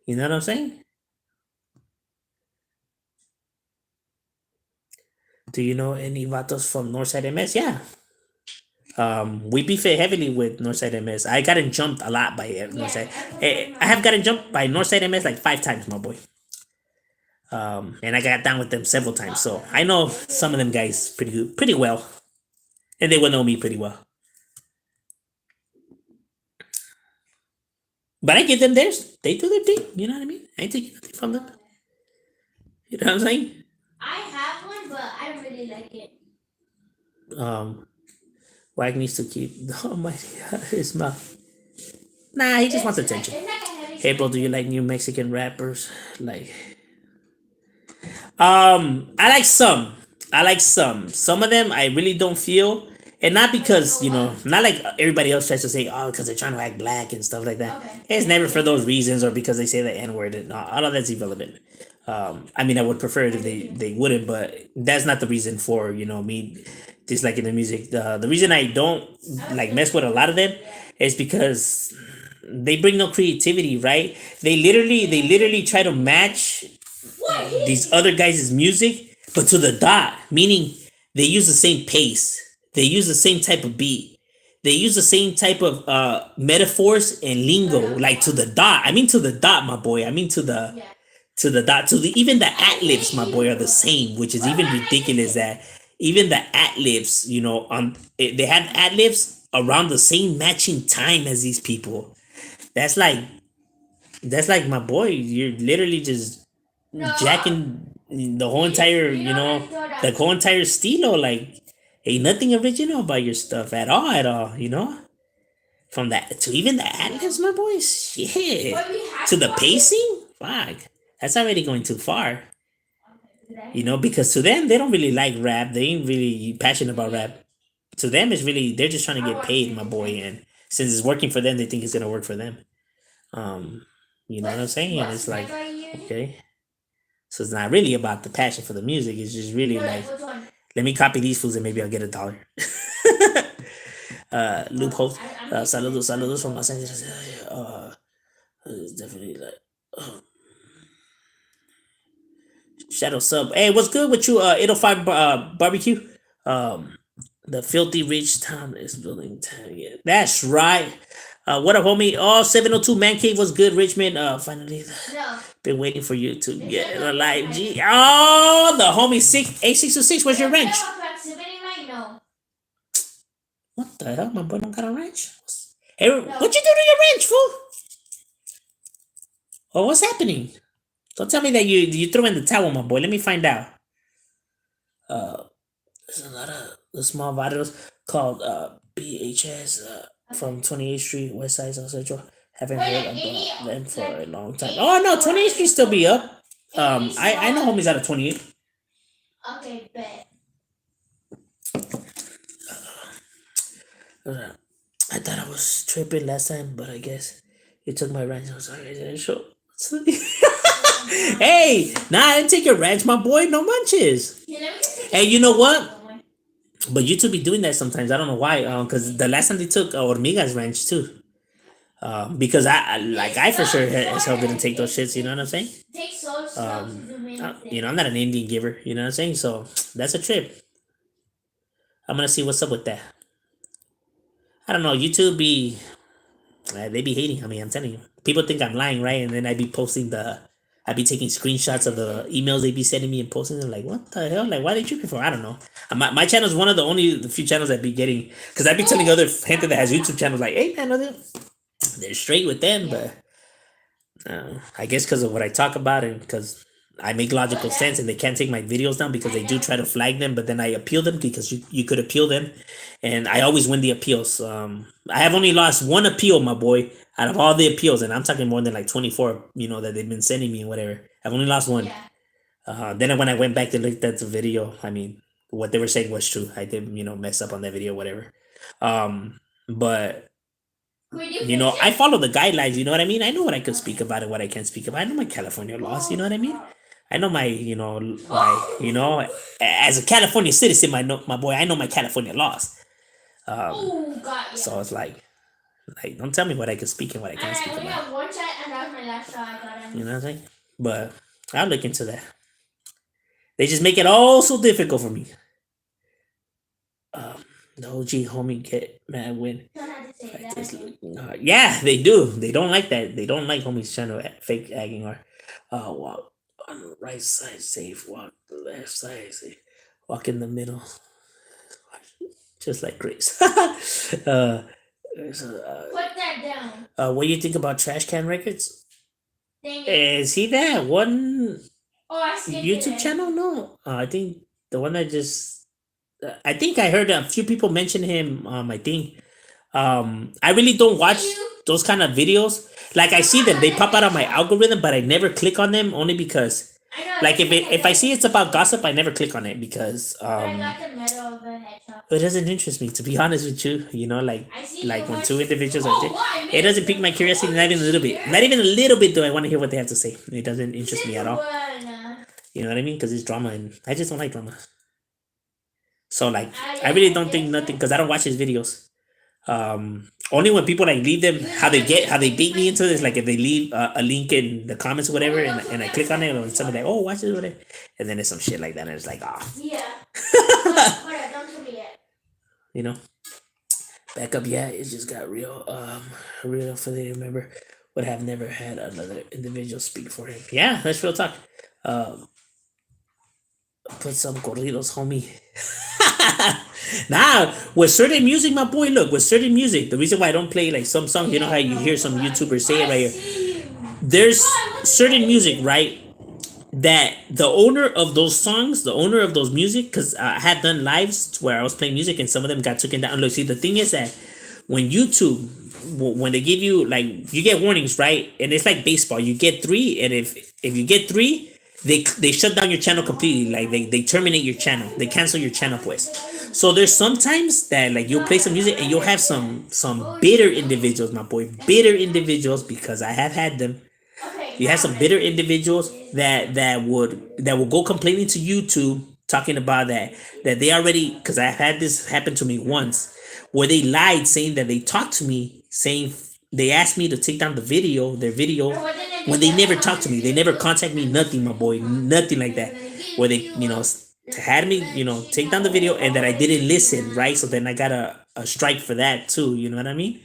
You know what I'm saying? Do you know any vatos from Northside MS? Yeah. We beef it heavily with Northside MS. I gotten jumped a lot by Northside. I have gotten jumped by Northside MS like 5 times, my boy. And I got down with them several times, so I know some of them guys pretty well, and they will know me pretty well. But I give them theirs. They do their thing. You know what I mean? I ain't taking nothing from them. You know what I'm saying? I have one, but I don't really like it. Wag needs to keep the almighty out of his mouth. Nah, he just wants attention. Hey, bro, do you like new Mexican rappers? I like some. Some of them I really don't feel, and not because not like everybody else tries to say, oh, because they're trying to act black and stuff like that. Okay. It's never for those reasons or because they say the N word. And all of that's irrelevant. I mean, I would prefer it if they wouldn't, but that's not the reason for me disliking the music. The reason I don't mess with a lot of them is because they bring no creativity, right? They literally try to match these other guys' music, but to the dot, meaning they use the same pace, they use the same type of beat, they use the same type of metaphors and lingo, like to the dot. I mean to the dot, my boy. I mean to the dot, even the ad libs, my boy, are the same, which is even ridiculous. That even the ad libs, they have ad libs around the same matching time as these people. That's like my boy. You're literally just jacking the whole entire, the whole entire stilo. Like, ain't nothing original about your stuff at all. From that to even the ad libs, my boy. Shit. To the pacing, fuck. That's already going too far. Because to them, they don't really like rap. They ain't really passionate about rap. To them, it's really, they're just trying to get paid, my boy. And since it's working for them, they think it's gonna work for them. You know what I'm saying? And it's like, okay. So it's not really about the passion for the music. It's just really like, let me copy these fools and maybe I'll get $1. Loopholes. Saludos from Los Angeles. It's definitely like, Shadow sub. Hey, what's good with you? 805 barbecue. The filthy rich town is building. Yeah, that's right. What up, homie? Oh, 702 Man Cave was good, Richmond. Finally, been waiting for you to get a live G. Oh, the homie 866. Where's your wrench? What the hell? My boy don't got a wrench. Hey, what you do to your wrench, fool? Oh, what's happening? Don't tell me that you threw in the towel, my boy. Let me find out. There's a lot of the small barrios called BHS from 28th Street, West Side, South Central. Haven't heard about them for a long time. Oh no, 28th Street still be up. I know homies out of 28. Okay, bet. I thought I was tripping last time, but I guess you took my wrench. I'm sorry, I didn't show. Hey, I didn't take your wrench, my boy. No munches. Hey, you know what? But YouTube be doing that sometimes. I don't know why. Because the last time they took Hormiga's wrench too. Because I for sure as hell didn't take those shits. You know what I'm saying? I'm not an Indian giver. You know what I'm saying? So that's a trip. I'm gonna see what's up with that. I don't know. YouTube they be hating on me. I'm telling you. People think I'm lying, right? And then I be taking screenshots of the emails they be sending me and posting them. Like, what the hell? Like, why they tripping for? I don't know. My channel is one of the few channels that be getting, because I be telling other gente that has YouTube channels like, hey man, they're straight with them, but I guess because of what I talk about and because I make logical sense, and they can't take my videos down because they do try to flag them, but then I appeal them because you could appeal them, and I always win the appeals. I have only lost one appeal, my boy, out of all the appeals, and I'm talking more than like 24, that they've been sending me and whatever. I've only lost one. Yeah. Then when I went back to look at the video, I mean, what they were saying was true. I did, mess up on that video, whatever. But I follow the guidelines. You know what I mean? I know what I could speak about and what I can't speak about. I know my California laws. You know what I mean? I know my, as a California citizen, my boy, I know my California laws. So it's like, don't tell me what I can speak and what I can't speak about. I one shot, and that was my last shot. I got him. You know what I'm saying? But I'll look into that. They just make it all so difficult for me. The OG homie get mad when. Yeah, they do. They don't like that. They don't like homies trying to fake agging or walk on the right side safe, walk the left side safe, walk in the middle. Just like Grace. Put that down. What do you think about Trash Can Records? Dang it. Is he that one I skipped YouTube it. channel? No, I think the one that just. I think I heard a few people mention him. I think. I really don't watch those kind of videos. Like I see them, they pop out on my algorithm, but I never click on them only because, like, if I see it's about gossip, I never click on it because I got the middle of the headshot. it doesn't interest me, to be honest with you. Like when two individuals are wow, it doesn't pique my curiosity, not even a little bit. Not even a little bit do I want to hear what they have to say. It doesn't interest me at all. You know what I mean? Because it's drama, and I just don't like drama. So like, I really don't think nothing because I don't watch his videos. Only when people like leave them, how they beat me into this, like if they leave a link in the comments or whatever, and I click on it, and somebody like, oh, watch this, whatever, and then there's some shit like that, and it's like, Yeah. Hold on, don't tell me yet. Back up, yeah, it just got real, real for they remember would have never had another individual speak for him. Yeah, that's real talk. Put some corridos, homie. Nah, with certain music, my boy, look, with certain music, the reason why I don't play like some songs, you know how you hear some YouTubers say it right here. There's certain music, right, that the owner of those songs, the owner of those music, because I had done lives where I was playing music and some of them got taken down. Look, see, the thing is that when YouTube, when they give you, like, you get warnings, right, and it's like baseball, you get 3, and if you get 3, they shut down your channel completely. Like they terminate your channel. They cancel your channel, pues. So there's sometimes that like you'll play some music and you'll have some bitter individuals, my boy, bitter individuals, because I have had them. You have some bitter individuals that will go complaining to YouTube, talking about that they already, because I had this happen to me once, where they lied saying that they talked to me, saying they asked me to take down their video, when they never talked to me, they never contact me, nothing, my boy, nothing like that. Where they, had me, take down the video, and that I didn't listen, right? So then I got a strike for that too. You know what I mean?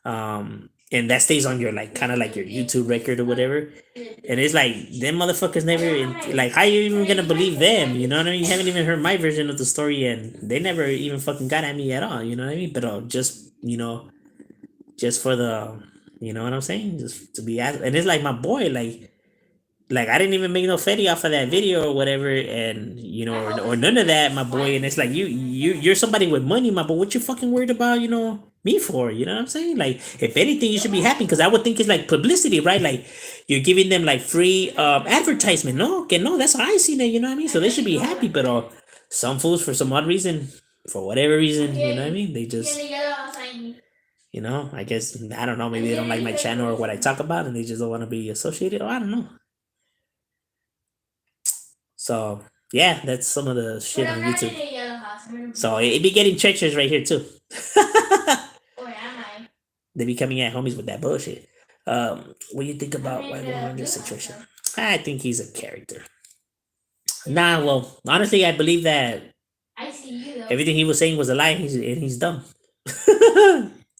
And that stays on your like kind of like your YouTube record or whatever. And it's like them motherfuckers never like, how you even gonna believe them? You know what I mean? You haven't even heard my version of the story, and they never even fucking got at me at all. You know what I mean? But just just for the, you know what I'm saying? Just to be asked. And it's like, my boy, like I didn't even make no fetty off of that video or whatever, and or none of that, my boy. And it's like you're somebody with money, my boy. What you fucking worried about, me for? You know what I'm saying? Like, if anything, you should be happy, because I would think it's like publicity, right? Like you're giving them like free advertisement. No, that's how I seen it. You know what I mean? So they should be happy, but some fools, for some odd reason, for whatever reason, you know what I mean? They just, I guess, I don't know, maybe they don't like my channel or what I talk about, and they just don't want to be associated, or I don't know. So yeah, that's some of the shit on YouTube. So it be getting treacherous right here too. They be coming at homies with that bullshit. What do you think about White in this situation? I think he's a character. Nah, well, honestly, I believe that everything he was saying was a lie, and he's dumb.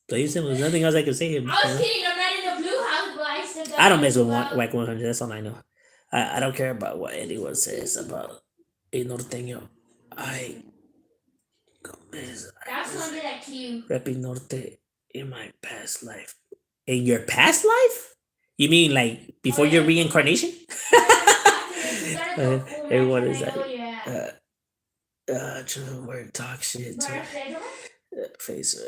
Plain simple. There's nothing else I can say. I was kidding. I'm not in the blue house, but I still got. I don't mess with Whack 100. That's all I know. I don't care about what anyone says about a norteño. That's one that cute. Repping norte in my past life. In your past life? You mean like before your reincarnation? gotta go full Everyone match is and I know like, where you're at. to work, talk shit to Bark said, face.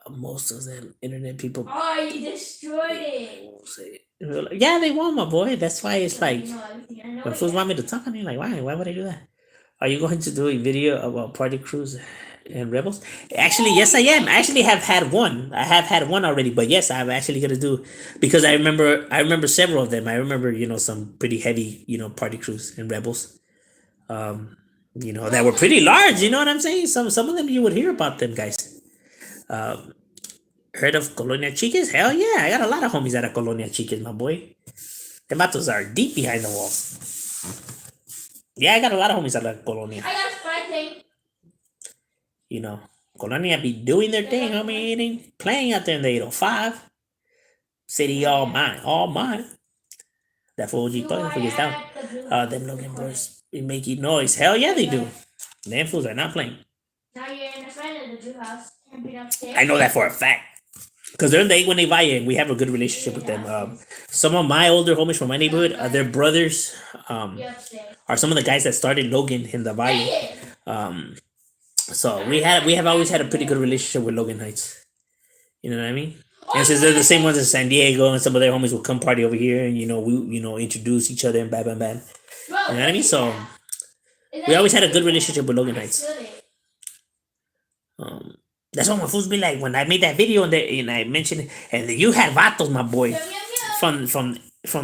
Most of them internet people oh, you destroyed it. won't say. We're like, yeah, they won't, my boy. That's why it's like You know everything. I know when where fools you're want me at. to talk on you, like, why? Why would I do that? Are you going to do a video about party crews and rebels? Actually, yes, I am. I actually have had one. I have had one already, but yes, I'm actually gonna do because I remember several of them. I remember some pretty heavy party crews and rebels. Um, that were pretty large. You know what I'm saying? Some of them you would hear about them guys. Um, Heard of Colonia Chicas? Hell yeah, I got a lot of homies out of Colonia Chicas, my boy. The matos are deep behind the walls. Yeah, I got a lot of homies out of Colonia. I got fighting. You know, Colonia be doing their thing, homie. It ain't playing out there in the 805. City all mine, all mine. That fool G Toy gets down. Them Logan boys be making noise. Hell yeah, they do. Them fools are not playing. Now you're in the front of the blue house, camping upstairs. I know that for a fact. Because they're in the 818 and we have a good relationship with them. Some of my older homies from my neighborhood, their brothers are some of the guys that started Logan in the Valle. So we have always had a pretty good relationship with Logan Heights. You know what I mean? And since they're the same ones as San Diego, and some of their homies will come party over here, and we introduce each other and bam bam bam. You know what I mean? So we always had a good relationship with Logan Heights. That's what my fools be like when I made that video and I mentioned it, and you had vatos, my boy, from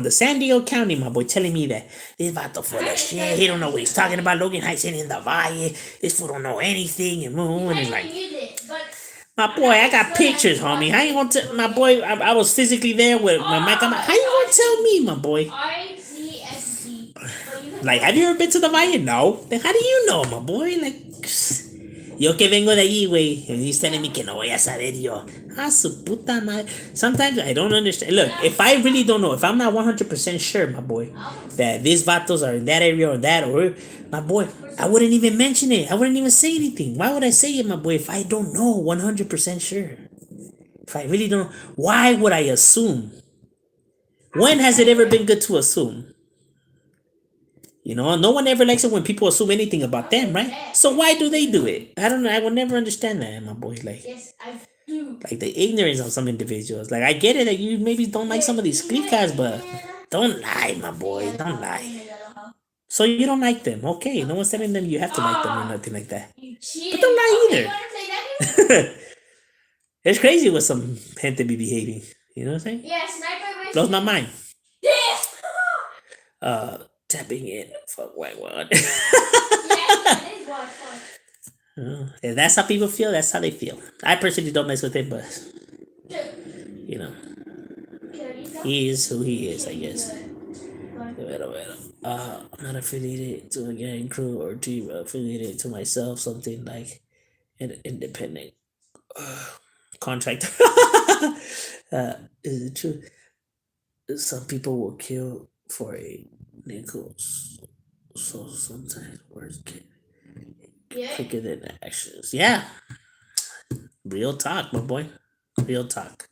the San Diego County, my boy, telling me that this vato full of shit. He don't know what he's talking about. Logan Heights ain't in the Valle. This fool don't know anything, and it's like, my boy, I got pictures, homie. How you gonna tell my boy? I was physically there with my mic on. How you gonna tell me, my boy? Like, have you ever been to the Valle? No. Then how do you know, my boy? Like, yo que vengo de allí, güey. And he's telling me que no voy a saber yo. Ah, su puta madre. Sometimes I don't understand. Look, if I really don't know, if I'm not 100% sure, my boy, that these vatos are in that area or that, or my boy, I wouldn't even mention it. I wouldn't even say anything. Why would I say it, my boy, if I don't know 100% sure? If I really don't, why would I assume? When has it ever been good to assume? No one ever likes it when people assume anything about them, right? So why do they do it? I don't know. I will never understand that, my boy. Like, yes, I do. Like the ignorance of some individuals. Like I get it that you maybe don't like some of these cliques, but don't lie, my boy. Don't lie. So you don't like them, okay? No one's telling them you have to like them or nothing like that. But don't lie either. It's crazy what some gente be behaving. You know what I'm saying? Yeah, sniper. Blows my mind. Tapping in. Fuck white one. If that's how people feel, that's how they feel. I personally don't mess with it, but he is who he is, I guess. I'm not affiliated to a gang crew or team. Affiliated to myself, something like an independent contractor. Is it true? Some people will kill for a nickel, so sometimes words get quicker than actions. Yeah, real talk, my boy. Real talk.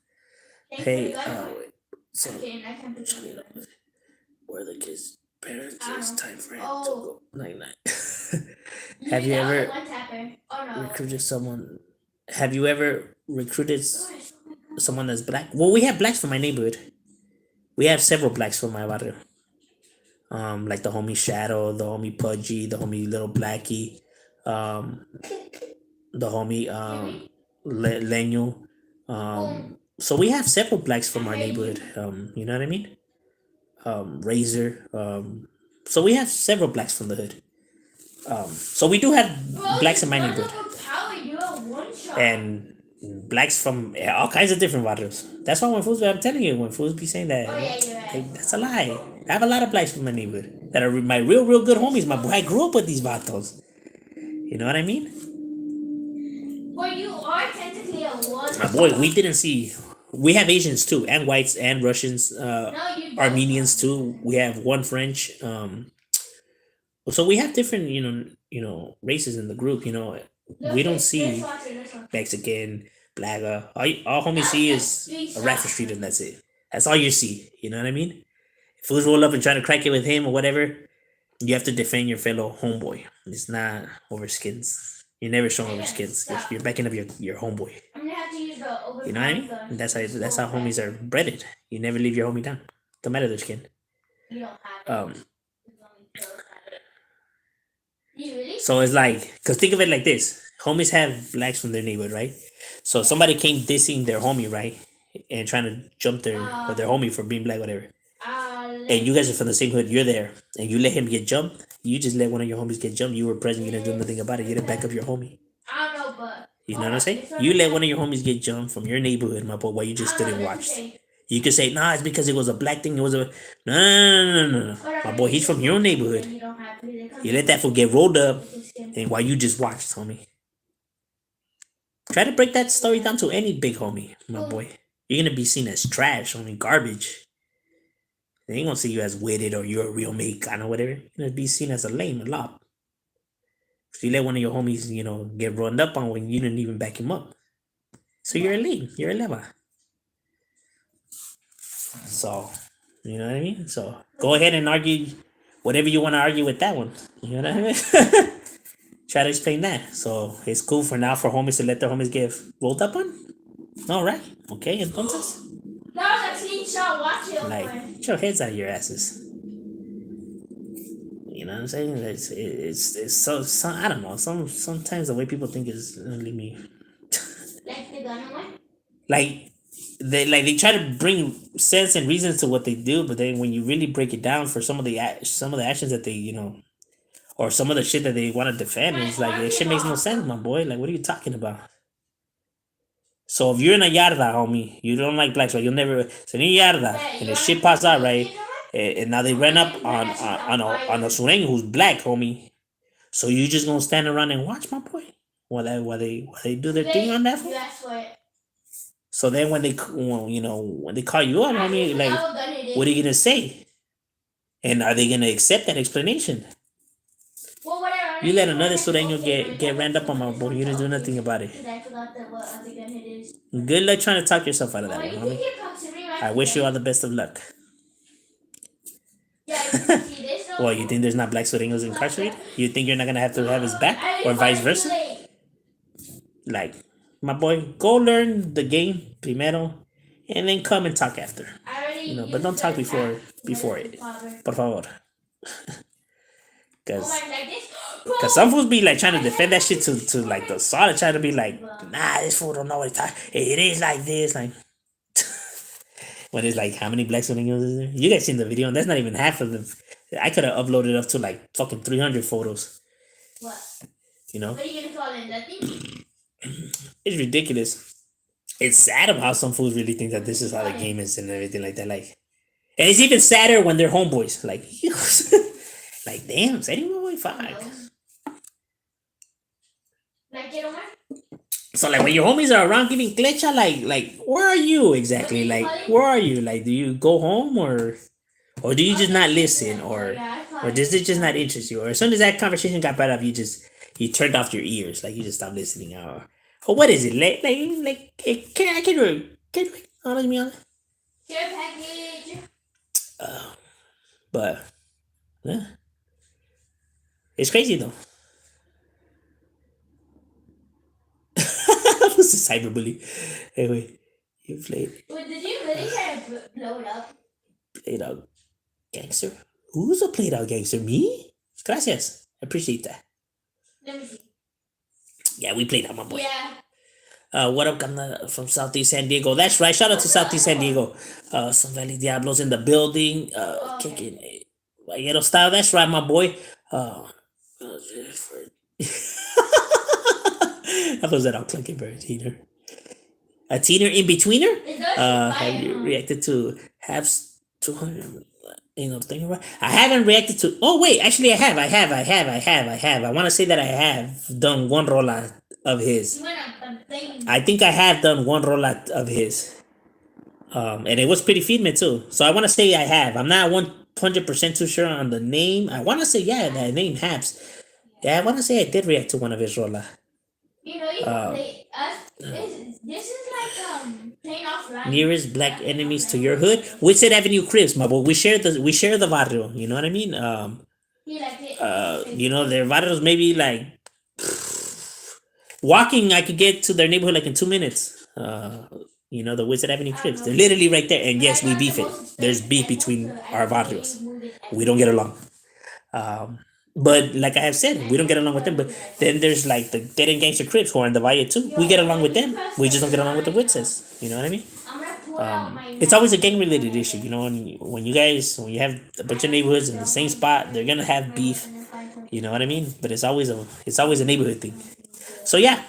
Hey, wait. So, where the kids' parents is time frame to go night. Have you ever recruited someone? Have you ever recruited someone that's black? Well, we have blacks from my neighborhood. We have several blacks from my barrio. Like the homie Shadow, the homie Pudgy, the homie Little Blackie, the homie Leño. So we have several blacks from our neighborhood. You know what I mean? Razor. So we have several blacks from the hood. So we do have blacks in my neighborhood. And blacks from all kinds of different barrios. That's why I'm telling you, when fools be saying that, that's a lie. I have a lot of blacks from my neighborhood that are my real good homies. My boy, I grew up with these vatos. You know what I mean? Well, you are technically a one. My boy, we didn't see. We have Asians too, and whites, and Russians, Armenians too. We have one French. So we have different, races in the group. We don't see Mexican, black. All homies see is a Radford Street, and that's it. That's all you see. You know what I mean? Fools roll up and try to crack it with him or whatever. You have to defend your fellow homeboy. It's not over skins. You never show over skins. You're backing up your homeboy. I'm gonna have to use the You know what I mean? overpowered gun. And that's how homies are breaded. You never leave your homie down. Don't matter their skin. You don't have it. Um. It's only close at it. You really? So it's like, cause think of it like this: homies have blacks from their neighborhood, right? So somebody came dissing their homie, right, and trying to jump their homie for being black, whatever. And you guys are from the same hood. You're there, and you let him get jumped. You just let one of your homies get jumped. You were present. You didn't do nothing about it. You didn't back up your homie. I don't know, but You know what I'm saying? You let one of your homies get jumped from your neighborhood, my boy, while you just stood and watched. You could say, nah, it's because it was a black thing. It was a no. My boy, he's from your neighborhood. You let that fool get rolled up, and while you just watched, homie. Try to break that story down to any big homie, my boy. You're gonna be seen as trash, homie, garbage. They ain't gonna see you as witted or you're a real Mexicano, whatever. You're gonna be seen as a lame, a lob. So you let one of your homies, get run up on when you didn't even back him up. So you're a lame. You're a lema. So, you know what I mean? So go ahead and argue whatever you want to argue with that one. You know what I mean? Try to explain that. So it's cool for now for homies to let their homies get rolled up on? All right. Okay, entonces. That was a clean shot. Watch it. Like, get your heads out of your asses. You know what I'm saying? It's so I don't know. Sometimes the way people think is leave me. Like the gun away? Like they try to bring sense and reasons to what they do, but then when you really break it down for some of the actions that they or some of the shit that they want to defend, it's like that shit makes no sense, my boy. Like, what are you talking about? So if you're in a yarda, homie, you don't like blacks, right? You'll never. So in a yarda, and the shit pops out, right? And now they ran up on a sureño who's black, homie. So you just gonna stand around and watch, my boy, while they do their thing on that? So then when they call you out, homie, like, what are you gonna say? And are they gonna accept that explanation? Well, whatever. You let another sureño get ran up on, my boy. You didn't do nothing about it. I forgot what other gun it is. Good luck trying to talk yourself out of that one, homie. I wish you all the best of luck. Yeah, see, this Well, you think there's not black sureños incarcerated? You think you're not gonna have to have his back, or vice versa? Like, my boy, go learn the game primero, and then come and talk after. But don't talk before it. Por favor. Because some fools be like trying to defend that shit to like the solid, trying to be like, nah, this fool don't know what he's talking. It is like this, like. When it's like, how many black sureños is there? You guys seen the video, and that's not even half of them. I could have uploaded up to like fucking 300 photos. What? What are you gonna call it? Nothing? It's ridiculous. It's sad about how some fools really think that this is how the game is and everything like that. Like, and it's even sadder when they're homeboys. Like, like, damn, serio, boy, fuck. Like, you know. So like when your homies are around giving clecha, like where are you exactly? Like, where are you? Like, do you go home or do you just not listen or does it just not interest you? Or as soon as that conversation got brought up, you turned off your ears, like you just stopped listening. Or what is it? Like can you honest me on it? Care package. But yeah, it's crazy though. What's a cyberbully? Anyway, you played. Wait, did you really try to blow it up? Played out gangster. Who's a played out gangster? Me? Gracias. I appreciate that. Let me see. Yeah, we played out, my boy. Yeah. What up, Gana, from Southeast San Diego? That's right. Shout out to Southeast San Diego. Some Valley Diablos in the building. Kicking Bayero style. That's right, my boy. How was that? I'll click it for a teener. A teener in betweener? Have you reacted to Habs 200? Thinking about. I haven't reacted to. Oh wait, actually I have. I want to say that I have done one rolla of his. I think I have done one rolla of his. And it was pretty feedment too. So I want to say I have. I'm not 100% too sure on the name. I want to say that name Habs. Yeah, I want to say I did react to one of his rolla. You can play us. This is like playing offline. Nearest black enemies to your hood. Whitsett Avenue Cribs, my boy. We share the barrio. You know what I mean? You know, their barrios maybe like walking. I could get to their neighborhood like in 2 minutes. You know, the Wizard Avenue Crips. They're literally right there. And yes, we beef it. There's beef between our barrios. We don't get along. Um, but like I have said, we don't get along with them. But then there's like the Dead and Gangster Crips who are in the Valle too. We get along with them. We just don't get along with the Witzes. You know what I mean? It's always a gang related issue. You know, when you have a bunch of neighborhoods in the same spot, they're gonna have beef. You know what I mean? But it's always a neighborhood thing. So yeah,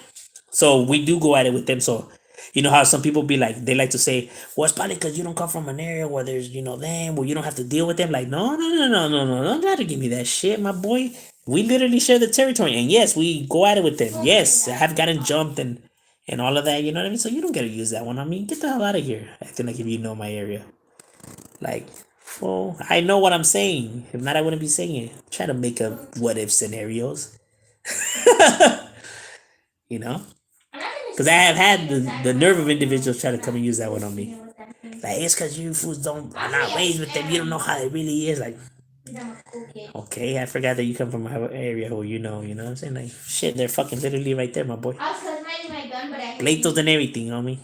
so we do go at it with them. So you know how some people be like, they like to say, well, it's probably because you don't come from an area where there's, you know, them, where you don't have to deal with them. Like, no. Don't try to give me that shit, my boy. We literally share the territory. And yes, we go at it with them. Yes, I have gotten jumped and all of that, you know what I mean? So you don't get to use that one on me. Get the hell out of here. Acting like if you know my area. Like, well, I know what I'm saying. If not, I wouldn't be saying it. Try to make up what if scenarios. You know? Because I have had the nerve of individuals try to come and use that one on me. Like, it's because you fools are not raised with them. You don't know how it really is. Like, okay, I forgot that you come from an area where you know what I'm saying? Like, shit, they're fucking literally right there, my boy. Pleitos and everything, homie.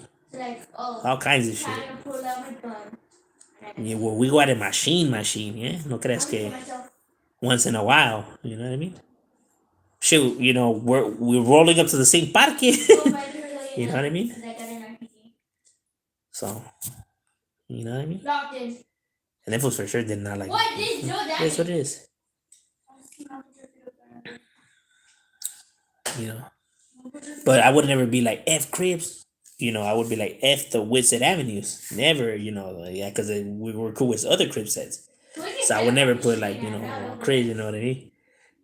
All kinds of shit. Yeah, well, we go at it machine, yeah? No creas que once in a while, you know what I mean? Shoot, you know, we're rolling up to the same parque. You know what I mean? So, you know what I mean? And that was for sure did not like it. That's what it is. You know. But I would never be like F Cribs. You know, I would be like F the Witset Avenues. Never, you know, like, yeah, because we were cool with other Crib sets. So I would never put like, you know, Cribs, you know what I mean?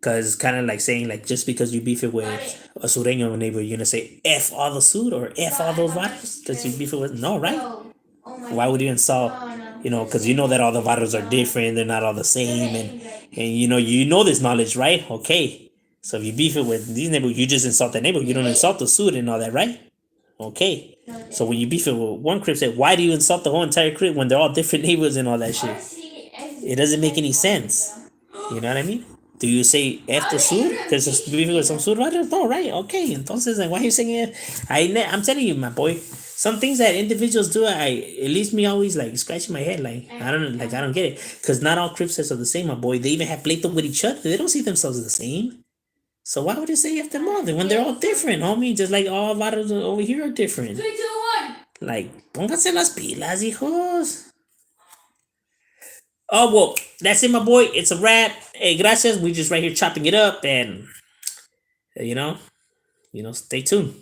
Because it's kind of like saying, like, just because you beef it with a Sureño neighbor, you're going to say F all the Sud or F all those barrios? Because you beef it with, no, right? Why would you insult, you know, because you know that all the barrios are different, they're not all the same, and you know this knowledge, right? Okay. So if you beef it with these neighbors, you just insult the neighbor. You don't insult the Sud and all that, right? Okay. So when you beef it with one crib, say, why do you insult the whole entire crib when they're all different neighbors and all that shit? It doesn't make any sense. You know what I mean? Do you say F the Sur? Because it's beefing with some Sur riders? No, right? Okay. Entonces, like, why are you saying it? I'm telling you, my boy. Some things that individuals do, it leaves me always like scratching my head. Like I don't get it. Because not all crib sets are the same, my boy. They even have pleito with each other. They don't see themselves as the same. So why would you say F them all when they're all different, homie? Just like all vatos over here are different. 3, 2, 1. Like, pónganse las pilas, hijos. Oh, well, that's it, my boy. It's a wrap. Hey, gracias. We just right here chopping it up and, you know, stay tuned.